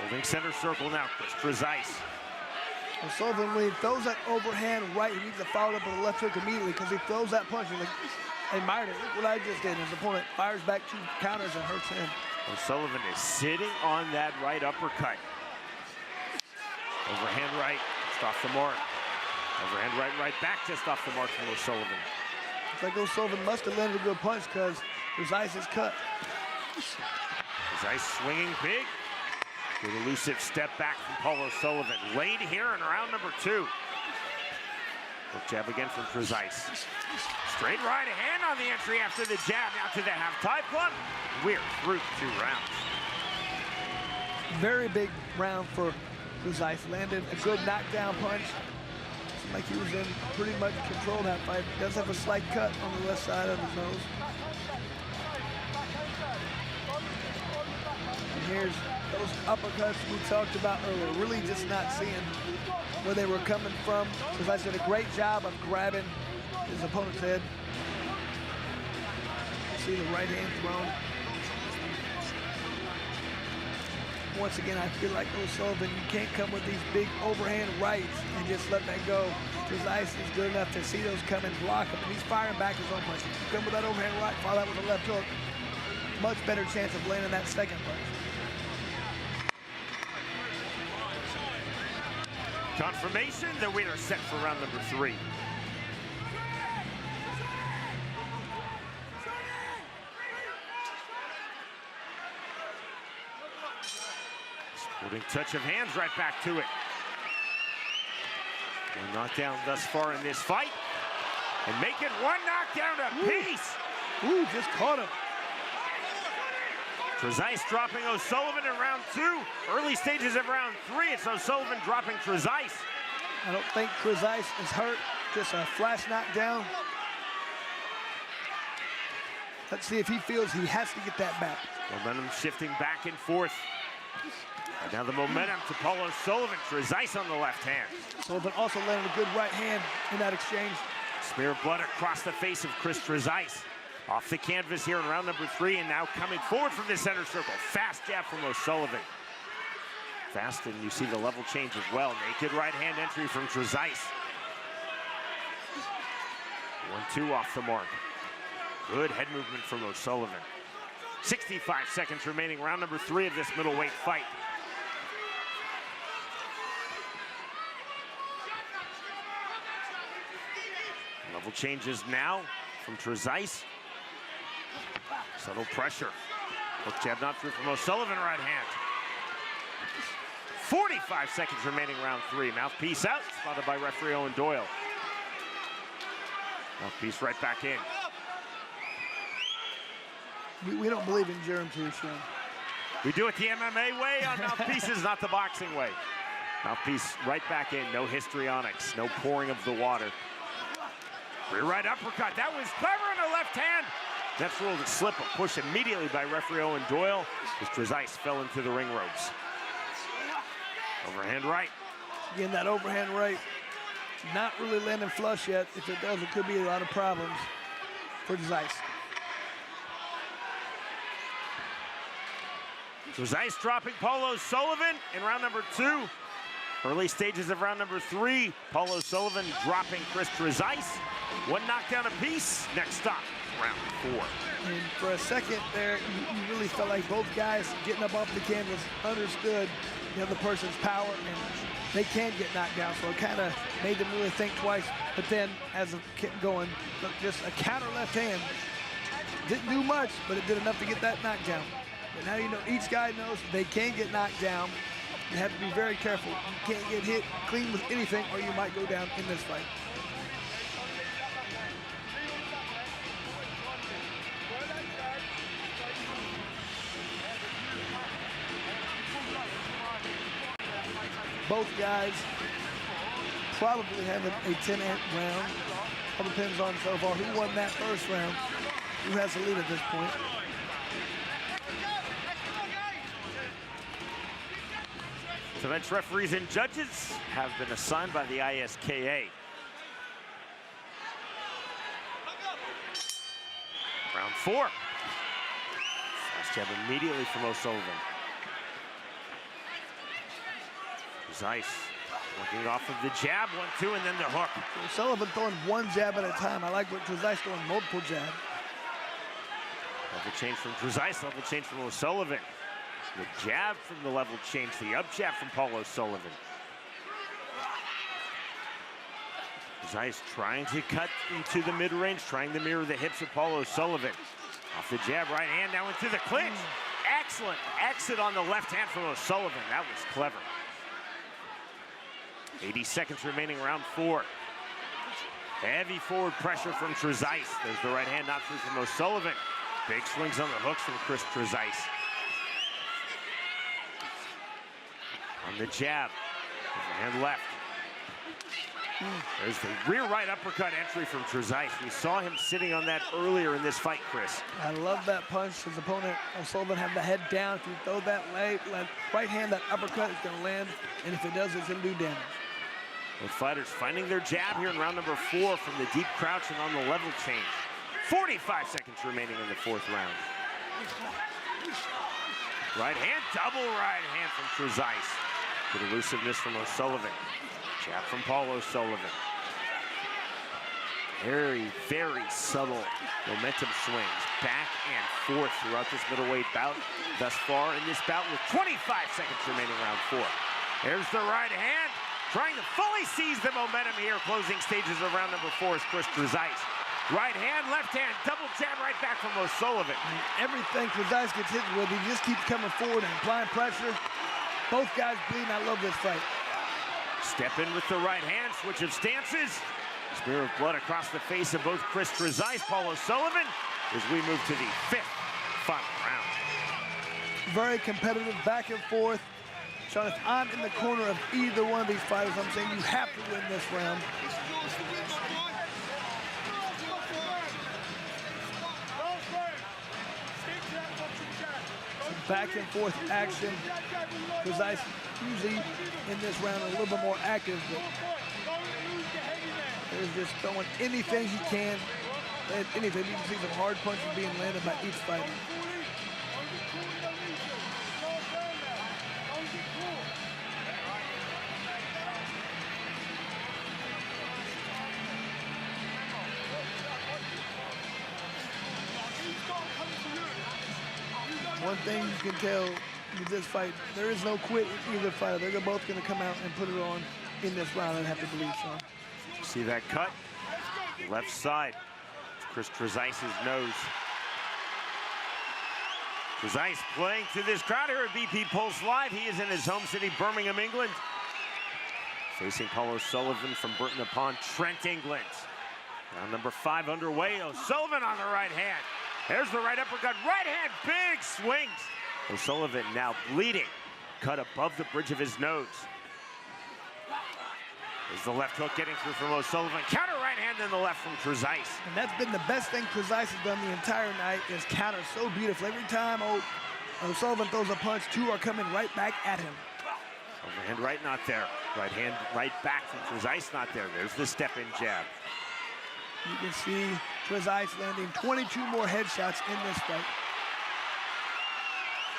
Holding center circle now, TREZISE. Sullivan, when he throws that overhand right, he needs to follow it up with a left hook immediately because he throws that punch and admired it. Look what I just did. His opponent fires back 2 counters and hurts him. O'Sullivan is sitting on that right uppercut. Overhand right, just off the mark. Overhand right, right back, just off the mark from O'Sullivan. It's like O'Sullivan must have landed a good punch because TREZISE is cut. TREZISE swinging big. Good elusive step back from Paul O'Sullivan. Laid here in round number 2. Hook jab again from TREZISE. Straight right hand on the entry after the jab. Now to the half-tie plug. We're through 2 rounds. Very big round for TREZISE. Landed a good knockdown punch. Seemed like he was in pretty much control of that fight. Does have a slight cut on the left side of his nose. And here's those uppercuts we talked about earlier. Really just not seeing where they were coming from. TREZISE did a great job of grabbing his opponent's head. See the right hand thrown. Once again, I feel like O'Sullivan, you can't come with these big overhand rights and just let that go. TREZISE is good enough to see those come and block him, and he's firing back his own punch. If you come with that overhand right, follow that with a left hook, much better chance of landing that second punch. Confirmation, the winner set for round number 3. Sporting touch of hands, right back to it. One knockdown thus far in this fight. And make it 1 knockdown apiece. Ooh, just caught him. TREZISE dropping O'Sullivan in round 2. Early stages of round 3, it's O'Sullivan dropping TREZISE. I don't think TREZISE is hurt, just a flash knockdown. Let's see if he feels he has to get that back. Momentum shifting back and forth. And now the momentum to Paul O'Sullivan. TREZISE on the left hand. Sullivan also landed a good right hand in that exchange. Smear of blood across the face of KRIS TREZISE. Off the canvas here in round number 3, and now coming forward from the center circle. Fast jab from O'Sullivan. Fast, and you see the level change as well. Naked right hand entry from TREZISE. 1-2 off the mark. Good head movement from O'Sullivan. 65 seconds remaining, round number 3 of this middleweight fight. Level changes now from TREZISE. Subtle pressure. Hook jab not through from O'Sullivan, right hand. 45 seconds remaining, round 3. Mouthpiece out, spotted by referee Owen Doyle. Mouthpiece right back in. We don't believe in germs here, Sean. We do it the MMA way on mouthpieces, not the boxing way. Mouthpiece right back in, no histrionics, no pouring of the water. Rear right uppercut, that was clever in the left hand. That's ruled a slip, a push immediately by referee Owen Doyle as TREZISE fell into the ring ropes. Overhand right. Again, that overhand right, not really landing flush yet. If it does, it could be a lot of problems for TREZISE. TREZISE dropping Paul O'Sullivan in round number 2. Early stages of round number 3. Paul O'Sullivan dropping KRIS TREZISE. 1 knockdown apiece. Next stop, round 4. And for a second there, you really felt like both guys getting up off the canvas understood the other person's power, and they can get knocked down. So it kind of made them really think twice. But then, as it kept going, just a counter left hand Didn't do much, but it did enough to get that knockdown. But now you know each guy knows they can get knocked down. You have to be very careful. You can't get hit clean with anything or you might go down in this fight. Both guys probably having a 10 round. All depends on so far who won that first round, who has the lead at this point. Tonight's referees and judges have been assigned by the ISKA. Round 4. Fast jab immediately from O'Sullivan. TREZISE working off of the jab, 1-2, and then the hook. Sullivan throwing one jab at a time. I like what TREZISE throwing multiple jabs. Level change from TREZISE, level change from O'Sullivan. The jab from the level change, the up jab from Paul O'Sullivan. TREZISE trying to cut into the mid-range, trying to mirror the hips of Paul O'Sullivan. Off the jab, right hand, now into the clinch. Excellent exit on the left hand from O'Sullivan. That was clever. 80 seconds remaining, round 4. Heavy forward pressure from TREZISE. There's the right hand, not through from O'Sullivan. Big swings on the hooks from KRIS TREZISE. On the jab, and left. There's the rear right uppercut entry from TREZISE. We saw him sitting on that earlier in this fight, Chris. I love that punch. His opponent, Sullivan, had the head down. If you throw that right hand, that uppercut is going to land, and if it does, it's going to do damage. Both fighters finding their jab here in round number 4 from the deep crouch and on the level change. 45 seconds remaining in the 4th round. Right hand, double right hand from TREZISE. Good elusiveness from O'Sullivan. Jab from Paul O'Sullivan. Very, very subtle momentum swings back and forth throughout this middleweight bout. Thus far in this bout with 25 seconds remaining, round 4. There's the right hand, trying to fully seize the momentum here. Closing stages of round number 4 is KRIS TREZISE. Right hand, left hand, double jab right back from O'Sullivan. Everything TREZISE gets hit with, he just keeps coming forward and applying pressure. Both guys bleeding. I love this fight. Step in with the right hand, switch of stances. Smear of blood across the face of both KRIS TREZISE, Paul O'Sullivan, as we move to the 5th final round. Very competitive, back and forth. Sean, if I'm in the corner of either one of these fighters, I'm saying you have to win this round. Back and forth action. TREZISE usually in this round a little bit more active, but he's just throwing anything he can. Anything. You can see some hard punches being landed by each fighter. One thing you can tell with this fight, there is no quit in either fighter. They're both going to come out and put it on in this round, I have to believe, Sean. See that cut? Left side. KRIS TREZISE's nose. TREZISE playing to this crowd here at BP Pulse Live. He is in his home city, Birmingham, England. Facing Paul O'Sullivan from Burton upon Trent, England. Round number 5 underway. O'Sullivan on the right hand. There's the right uppercut, right hand, big swings. O'Sullivan now bleeding, cut above the bridge of his nose. There's the left hook getting through from O'Sullivan. Counter right hand in the left from TREZISE. And that's been the best thing TREZISE has done the entire night, is counter so beautiful. Every time O'Sullivan throws a punch, 2 are coming right back at him. Overhand right, not there. Right hand right back from TREZISE, not there. There's the step-in jab. You can see TREZISE landing 22 more headshots in this fight.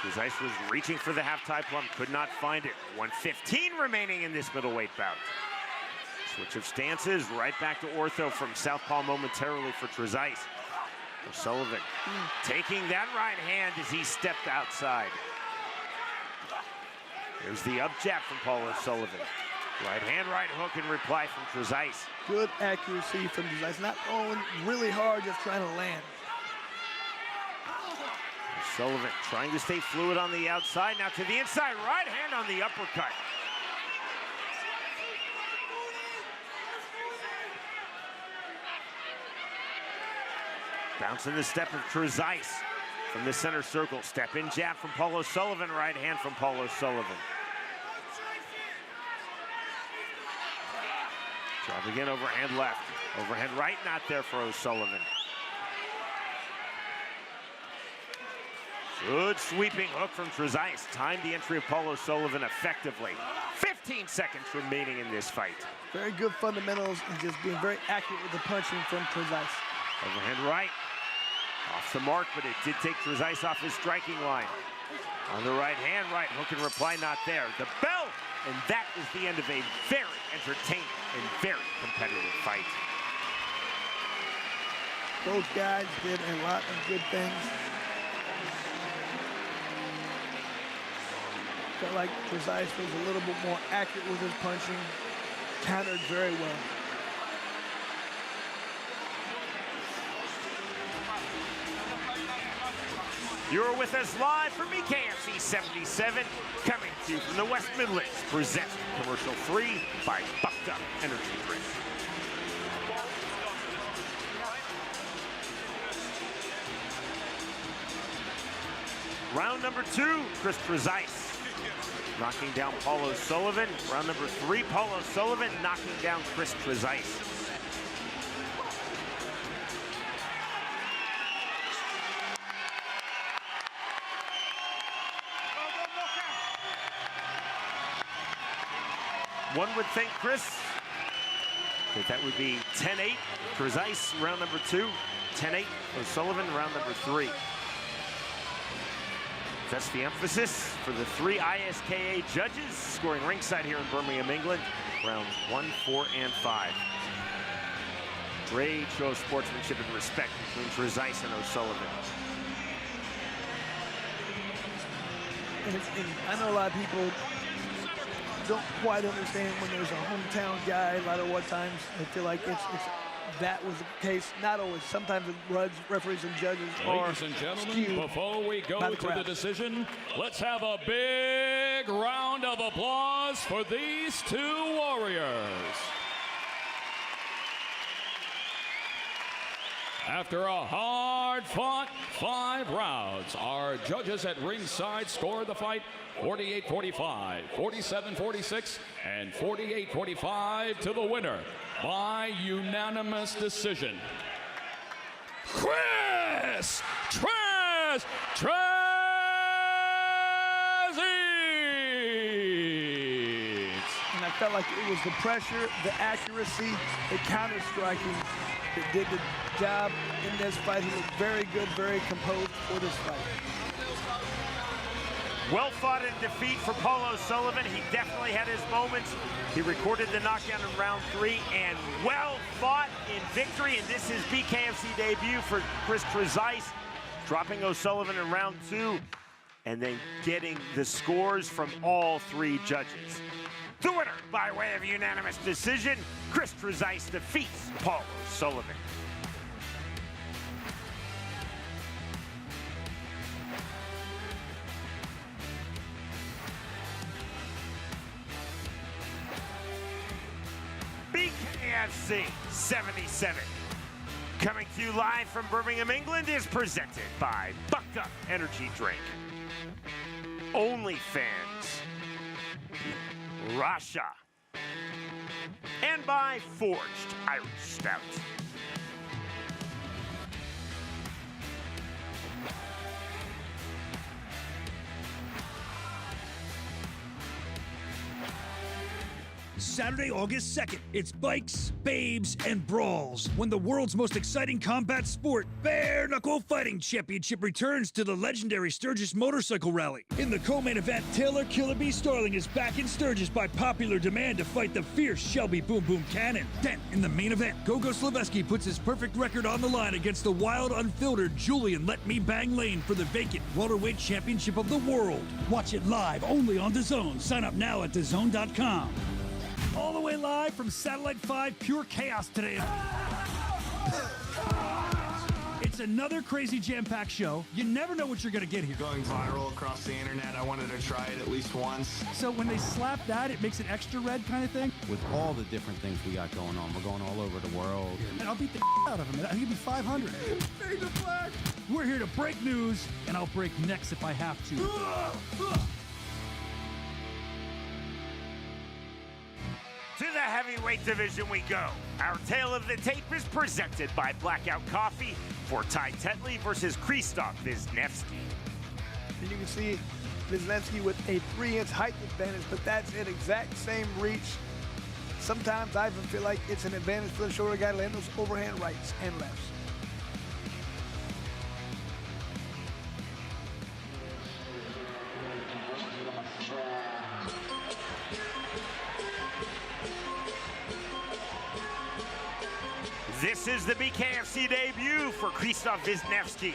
TREZISE was reaching for the half-tie plum, could not find it. 1:15 remaining in this middleweight bout. Switch of stances, right back to ortho from southpaw momentarily for TREZISE. O'Sullivan taking that right hand as he stepped outside. There's the up jab from Paul O'Sullivan. Right hand, right hook in reply from TREZISE. Good accuracy from TREZISE, not throwing really hard, just trying to land. Sullivan trying to stay fluid on the outside. Now to the inside, right hand on the uppercut. Bouncing the step of KRZYSZTOF from the center circle. Step in jab from Paul O'Sullivan, right hand from Paul O'Sullivan. Jab again, overhand left. Overhand right, not there for O'Sullivan. Good sweeping hook from KRZYSZTOF. Timed the entry of Paul O'Sullivan effectively. 15 seconds remaining in this fight. Very good fundamentals and just being very accurate with the punching from KRZYSZTOF. Overhand right. Off the mark, but it did take KRZYSZTOF off his striking line. On the right hand, right hook and reply not there. The bell, and that is the end of a very entertaining and very competitive fight. Both guys did a lot of good things. Felt like KRZYSZTOF was a little bit more accurate with his punching, countered very well. You're with us live from BKFC 77, coming to you from the West Midlands, presented commercial-free by Bucked Up Energy Drink. Round number 2, KRZYSZTOF knocking down Paul O'Sullivan. Round number 3, Paul O'Sullivan knocking down KRZYSZTOF. One would think, Chris, that would be 10-8. KRZYSZTOF round number 2, 10-8. O'Sullivan round number 3. That's the emphasis for the 3 ISKA judges scoring ringside here in Birmingham, England. Rounds 1, 4, and 5. Great show of sportsmanship and respect between KRZYSZTOF and O'Sullivan. And I know a lot of people don't quite understand when there's a hometown guy. A lot of what times I feel like that was the case. Not always. Sometimes the referees and judges are Ladies and gentlemen, skewed before we go by the to the crowd. decision, let's have a big round of applause for these 2 warriors. After a hard-fought 5 rounds, our judges at ringside scored the fight 48-45, 47-46, and 48-45 to the winner by unanimous decision. KRIS TREZISE! And I felt like it was the pressure, the accuracy, the counter striking that did the job in this fight. He looked very good, very composed for this fight. Well fought in defeat for Paul O'Sullivan. He definitely had his moments. He recorded the knockdown in round 3 and well fought in victory. And this is BKFC debut for KRZYSZTOF, dropping O'Sullivan in round 2 and then getting the scores from all 3 judges. The winner by way of unanimous decision, KRZYSZTOF defeats Paul O'Sullivan. BKFC 77, coming to you live from Birmingham, England, is presented by Bucked Up Energy Drink, OnlyFans, Russia, and by Forged Irish Stout. Saturday, August 2nd, it's bikes, babes, and brawls when the world's most exciting combat sport, Bare Knuckle Fighting Championship, returns to the legendary Sturgis Motorcycle Rally. In the co-main event, Taylor Killer B. Starling is back in Sturgis by popular demand to fight the fierce Shelby Boom Boom Cannon. Then, in the main event, Gogo Slavesky puts his perfect record on the line against the wild, unfiltered Julian Let Me Bang Lane for the vacant welterweight championship of the world. Watch it live only on DAZN. Sign up now at DAZN.com. All the way live from Satellite 5 Pure Chaos today. It's another crazy jam-packed show. You never know what you're gonna get here. Going viral across the internet, I wanted to try it at least once. So when they slap that, it makes it extra red kind of thing? With all the different things we got going on, we're going all over the world. And I'll beat the out of him. I think it'd be 500. Fade the flag. We're here to break news, and I'll break necks if I have to. To the heavyweight division we go. Our tale of the tape is presented by Blackout Coffee for Ty Tetley versus Krzysztof Wisniewski. And you can see Wisniewski with a 3-inch height advantage, but that's an exact same reach. Sometimes I even feel like it's an advantage for the shorter guy to land those overhand rights and lefts. This is the BKFC debut for Krzysztof Wisniewski.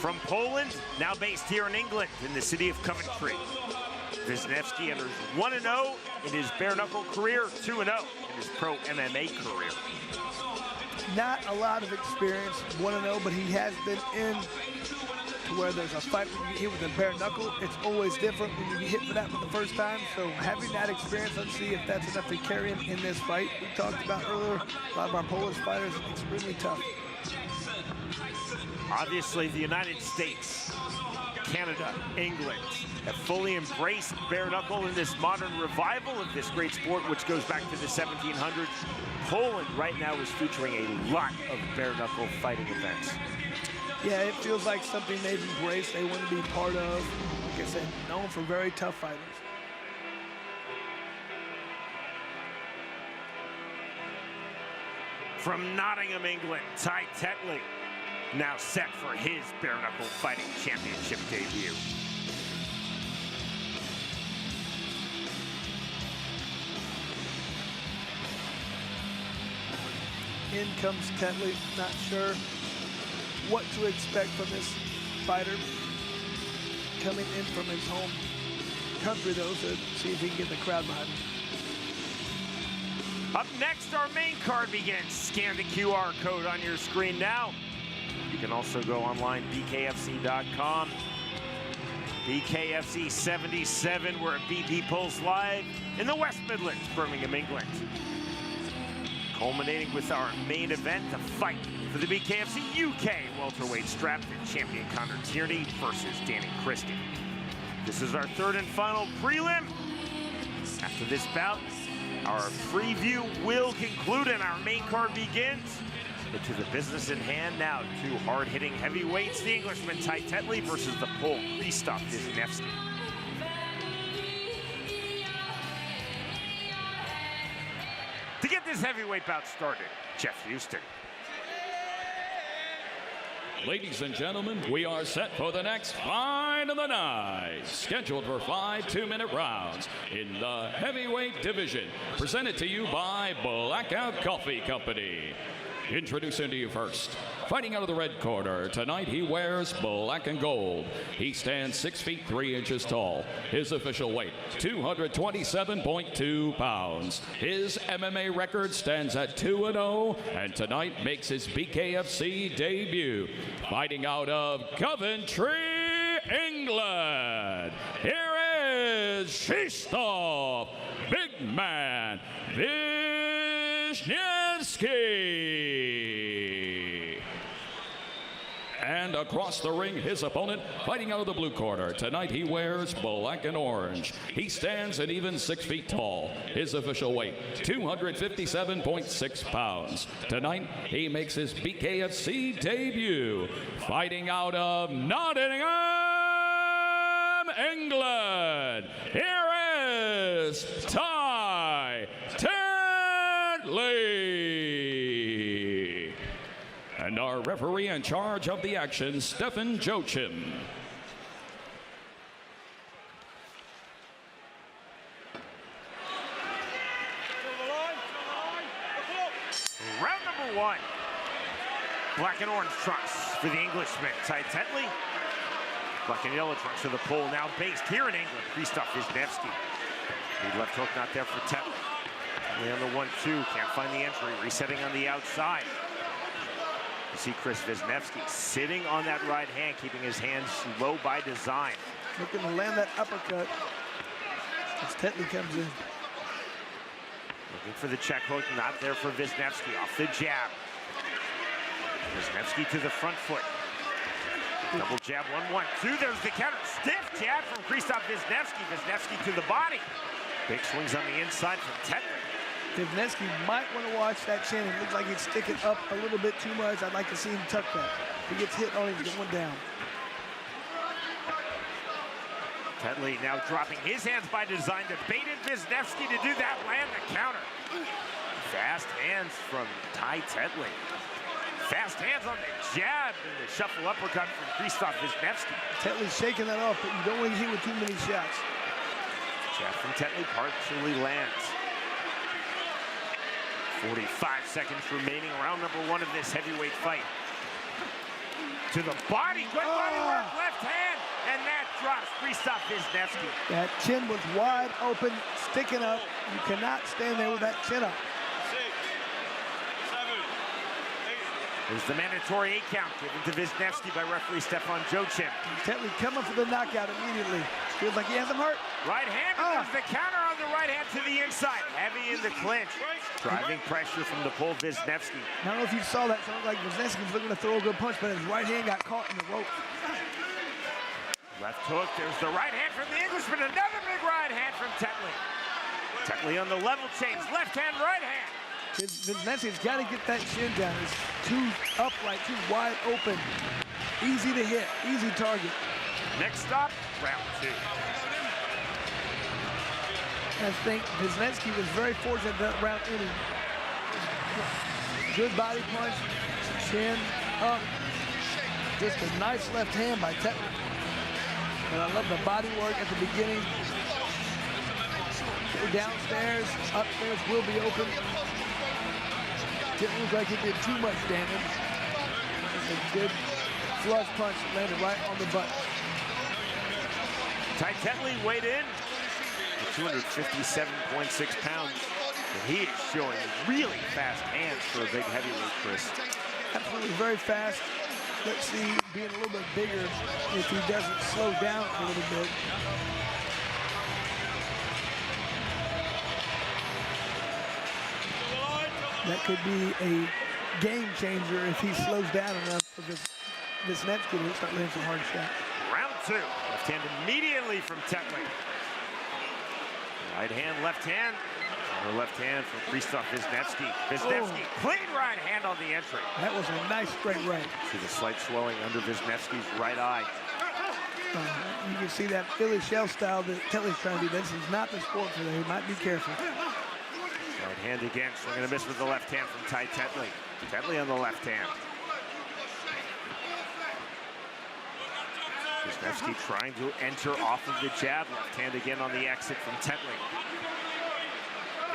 From Poland, now based here in England in the city of Coventry. Wisniewski enters 1-0 in his bare-knuckle career, 2-0 in his pro MMA career. Not a lot of experience, 1-0, but he has been in to where there's a fight when you get hit with a bare knuckle. It's always different when you get hit for that for the first time. So having that experience, let's see if that's enough to carry him in this fight. We talked about earlier, a lot of our Polish fighters, extremely tough. Obviously, the United States, Canada, England have fully embraced bare knuckle in this modern revival of this great sport, which goes back to the 1700s. Poland right now is featuring a lot of bare knuckle fighting events. Yeah, it feels like something they've embraced, they want to be part of. Like I said, known for very tough fighters. From Nottingham, England, Ty Tetley, now set for his bare knuckle fighting championship debut. In comes Tetley, not sure what to expect from this fighter. Coming in from his home country, though, to see if he can get the crowd behind him. Up next, our main card begins. Scan the QR code on your screen now. You can also go online, bkfc.com. BKFC 77, we're at BP Pulse Live in the West Midlands, Birmingham, England. Culminating with our main event, the fight for the BKFC UK welterweight strap, the champion Connor Tierney versus DANNY CHRISTIE. This is our third and final prelim. After this bout, our free view will conclude and our main card begins. But to the business in hand now, two hard-hitting heavyweights, the Englishman Ty Tetley versus the Pole Krzysztof Wisniewski. To get this heavyweight bout started, Jeff Houston. Ladies and gentlemen, we are set for the next fight of the night. Scheduled for 5 two-minute rounds in the heavyweight division. Presented to you by Blackout Coffee Company. Introducing to you first, fighting out of the red corner. Tonight he wears black and gold. He stands 6 feet 3 inches tall. His official weight, 227.2 pounds. His MMA record stands at 2-0, and tonight makes his BKFC debut. Fighting out of Coventry, England. Here is CHYLINSKI, big man, Wisniewski. And across the ring, his opponent, fighting out of the blue corner. Tonight he wears black and orange. He stands an even 6 feet tall. His official weight, 257.6 pounds. Tonight he makes his BKFC debut. Fighting out of Nottingham, England. Here is Ty Tetley. And our referee in charge of the action, Stefan Joachim. Round number one. Black and orange trunks for the Englishman, Ty Tetley. Black and yellow trunks for the Pole, now based here in England, Krzysztof Wisniewski. Lead left hook not there for Tetley. Only on the 1-2, can't find the entry, resetting on the outside. You see Kris Wisniewski sitting on that right hand, keeping his hands low by design. Looking to land that uppercut as Tetley comes in. Looking for the check hook, not there for Wisniewski. Off the jab. Wisniewski to the front foot. Double jab, 1-1-2. There's the counter. Stiff jab from Krzysztof Wisniewski. Wisniewski to the body. Big swings on the inside from Tetley. Wisniewski might want to watch that chin. It looks like it's sticking up a little bit too much. I'd like to see him tuck that. If he gets hit on it, he's going down. Tetley now dropping his hands by design to baited Wisniewski to do that, land the counter. Fast hands from Ty Tetley. Fast hands on the jab and the shuffle uppercut from Krzysztof Wisniewski. Tetley's shaking that off, but you don't want to hit with too many shots. Jab from Tetley partially lands. 45 seconds remaining, round number 1 of this heavyweight fight. To the body, good body work, left hand, and that drops Krzysztof Wisniewski. That chin was wide open, sticking up. You cannot stand there with that chin up. There's the mandatory 8 count given to Wisniewski by referee Stefan Jocin. Tetley coming for the knockout immediately. Feels like he has him hurt. Right hand, there's the counter on the right hand to the inside. Heavy in the clinch. Driving pressure from the pole, Wisniewski. I don't know if you saw that. Sounds like Wisniewski was looking to throw a good punch, but his right hand got caught in the rope. Left hook, there's the right hand from the Englishman. Another big right hand from Tetley. Tetley on the level change. Left hand, right hand. Wisniewski's got to get that chin down. It's too upright, too wide open. Easy to hit, easy target. Next stop, round 2. I think Wisniewski was very fortunate that round ended. Good body punch, chin up. Just a nice left hand by Tetley. And I love the body work at the beginning. Downstairs, upstairs will be open. Didn't look like it did too much damage. Just a good flush punch that landed right on the butt. Ty Tetley weighed in at 257.6 pounds. And he is showing really fast hands for a big heavyweight, Kris. Absolutely very fast. Let's see, being a little bit bigger if he doesn't slow down a little bit. That could be a game changer if he slows down enough, because Wisniewski will start landing some hard shots. Round 2. Left hand immediately from Tetley. Right hand, left hand. Another left hand from Krzysztof Wisniewski. Wisniewski, clean right hand on the entry. That was a nice straight right. See the slight swelling under Wisniewski's right eye. You can see that Philly shell style that Tetley's trying to do. This is not the sport for them. He might be careful. Right hand again, swinging a miss with the left hand from Ty Tetley. Tetley on the left hand. Wisniewski trying to enter off of the jab. Left hand again on the exit from Tetley.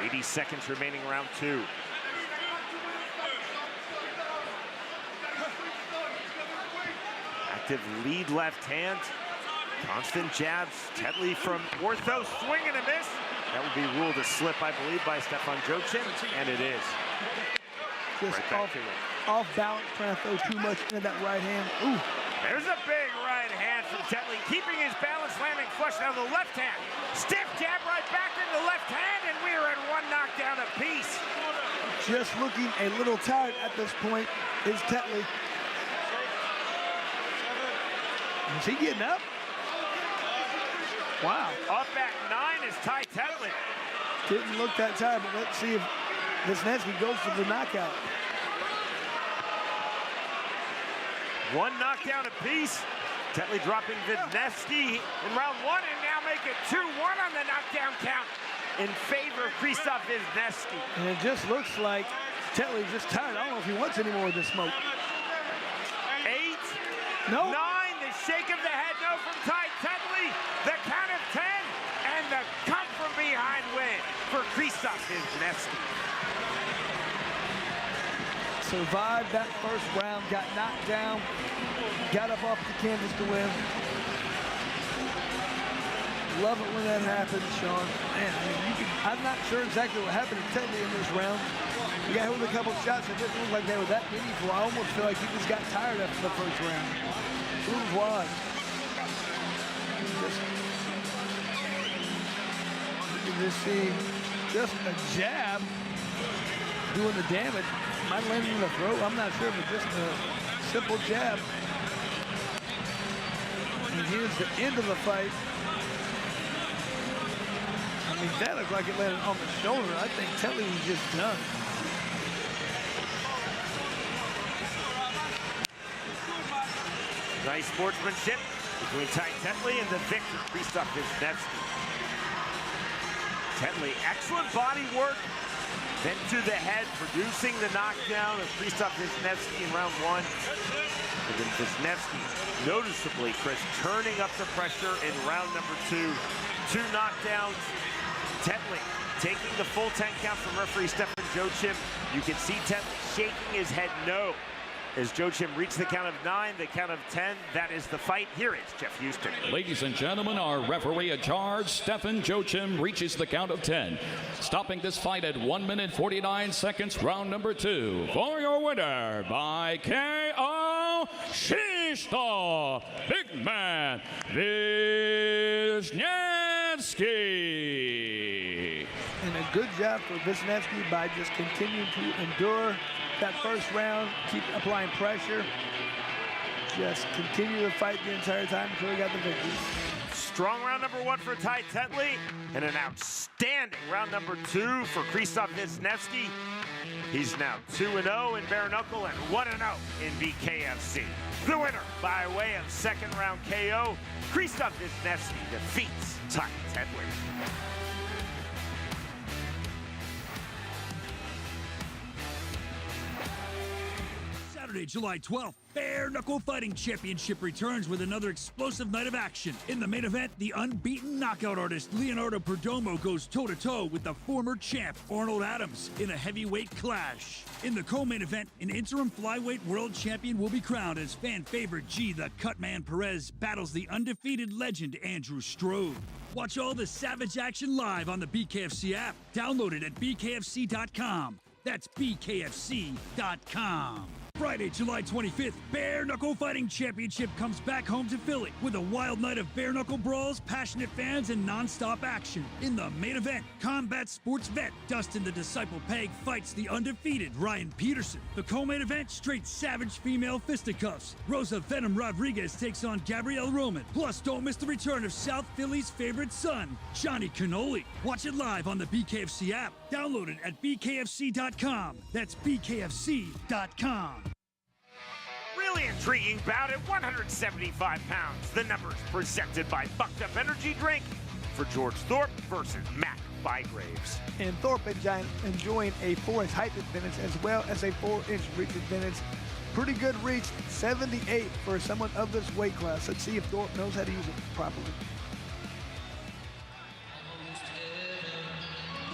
80 seconds remaining, round 2. Active lead left hand. Constant jabs. Tetley from ortho, swing and a miss. That would be ruled a slip, I believe, by Stefan Jocin, and it is. Just right off balance, trying to throw too much into that right hand. Ooh. There's a big right hand from Tetley, keeping his balance, landing flush down the left hand. Stiff jab right back into the left hand, and we are at 1 knockdown apiece. Just looking a little tired at this point is Tetley. Is he getting up? Wow. Up at 9 is Ty Tetley. Didn't look that tired, but let's see if Wisniewski goes for the knockout. 1 knockdown apiece. Tetley dropping Wisniewski in round 1 and now make it 2-1 on the knockdown count in favor of Krzysztof Wisniewski. And it just looks like Tetley's just tired. I don't know if he wants any more of this smoke. 8, no. 9, the shake of the head no from Ty Tetley. The count of 10 and the come from behind win for Krzysztof Wisniewski. Survived that first round, got knocked down, got up off the canvas to win. Love it when that happens, Sean. Man, I mean, I'm not sure exactly what happened to Tetley in this round. He got hit with a couple shots that didn't look like they were that meaningful. I almost feel like he just got tired after the first round. Who's why? You can just see just a jab doing the damage. Might land in the throat. I'm not sure if it's just a simple jab. And here's the end of the fight. I mean, that looked like it landed on the shoulder. I think Tetley was just done. Nice sportsmanship between Ty Tetley and the victor, KRZYSZTOF Wisniewski. Tetley, excellent body work. Then to the head, producing the knockdown of KRZYSZTOF Wisniewski in round 1. And then Wisniewski, noticeably, Chris, turning up the pressure in round number 2. 2 knockdowns. Tetley taking the full 10 count from referee Stefan Joachim. You can see Tetley shaking his head no. As Joachim reached the count of 9, the count of 10, that is the fight. Here is Jeff Houston. Ladies and gentlemen, our referee in charge, Stefan Joachim, reaches the count of 10. Stopping this fight at 1 minute 49 seconds, round number 2. For your winner by KO, KRZYSZTOF, big man, Wisniewski. And a good job for Wisniewski by just continuing to endure that first round, keep applying pressure, just continue to fight the entire time until he got the victory. Strong round number 1 for Ty Tetley, and an outstanding round number 2 for KRZYSZTOF Wisniewski. He's now 2-0 in bare knuckle and 1-0 in BKFC. The winner by way of second round KO, KRZYSZTOF Wisniewski defeats Ty Tetley. Saturday, July 12th, Bare Knuckle Fighting Championship returns with another explosive night of action. In the main event, the unbeaten knockout artist Leonardo Perdomo goes toe-to-toe with the former champ Arnold Adams in a heavyweight clash. In the co-main event, an interim flyweight world champion will be crowned as fan favorite G the Cutman Perez battles the undefeated legend Andrew Strode. Watch all the savage action live on the BKFC app. Download it at bkfc.com. That's bkfc.com. Friday, July 25th, Bare Knuckle Fighting Championship comes back home to Philly with a wild night of bare knuckle brawls, passionate fans, and non-stop action. In the main event, combat sports vet Dustin the Disciple Peg fights the undefeated Ryan Peterson. The co-main event, straight savage female fisticuffs. Rosa Venom Rodriguez takes on Gabrielle Roman. Plus, don't miss the return of South Philly's favorite son, Johnny Cannoli. Watch it live on the BKFC app. Download it at bkfc.com. That's bkfc.com. Really intriguing bout at 175 pounds. The numbers presented by Bucked Up Energy Drink for George Thorpe versus Matt Bygraves. And Thorpe enjoying a 4-inch height advantage as well as a 4-inch reach advantage. Pretty good reach, 78 for someone of this weight class. Let's see if Thorpe knows how to use it properly.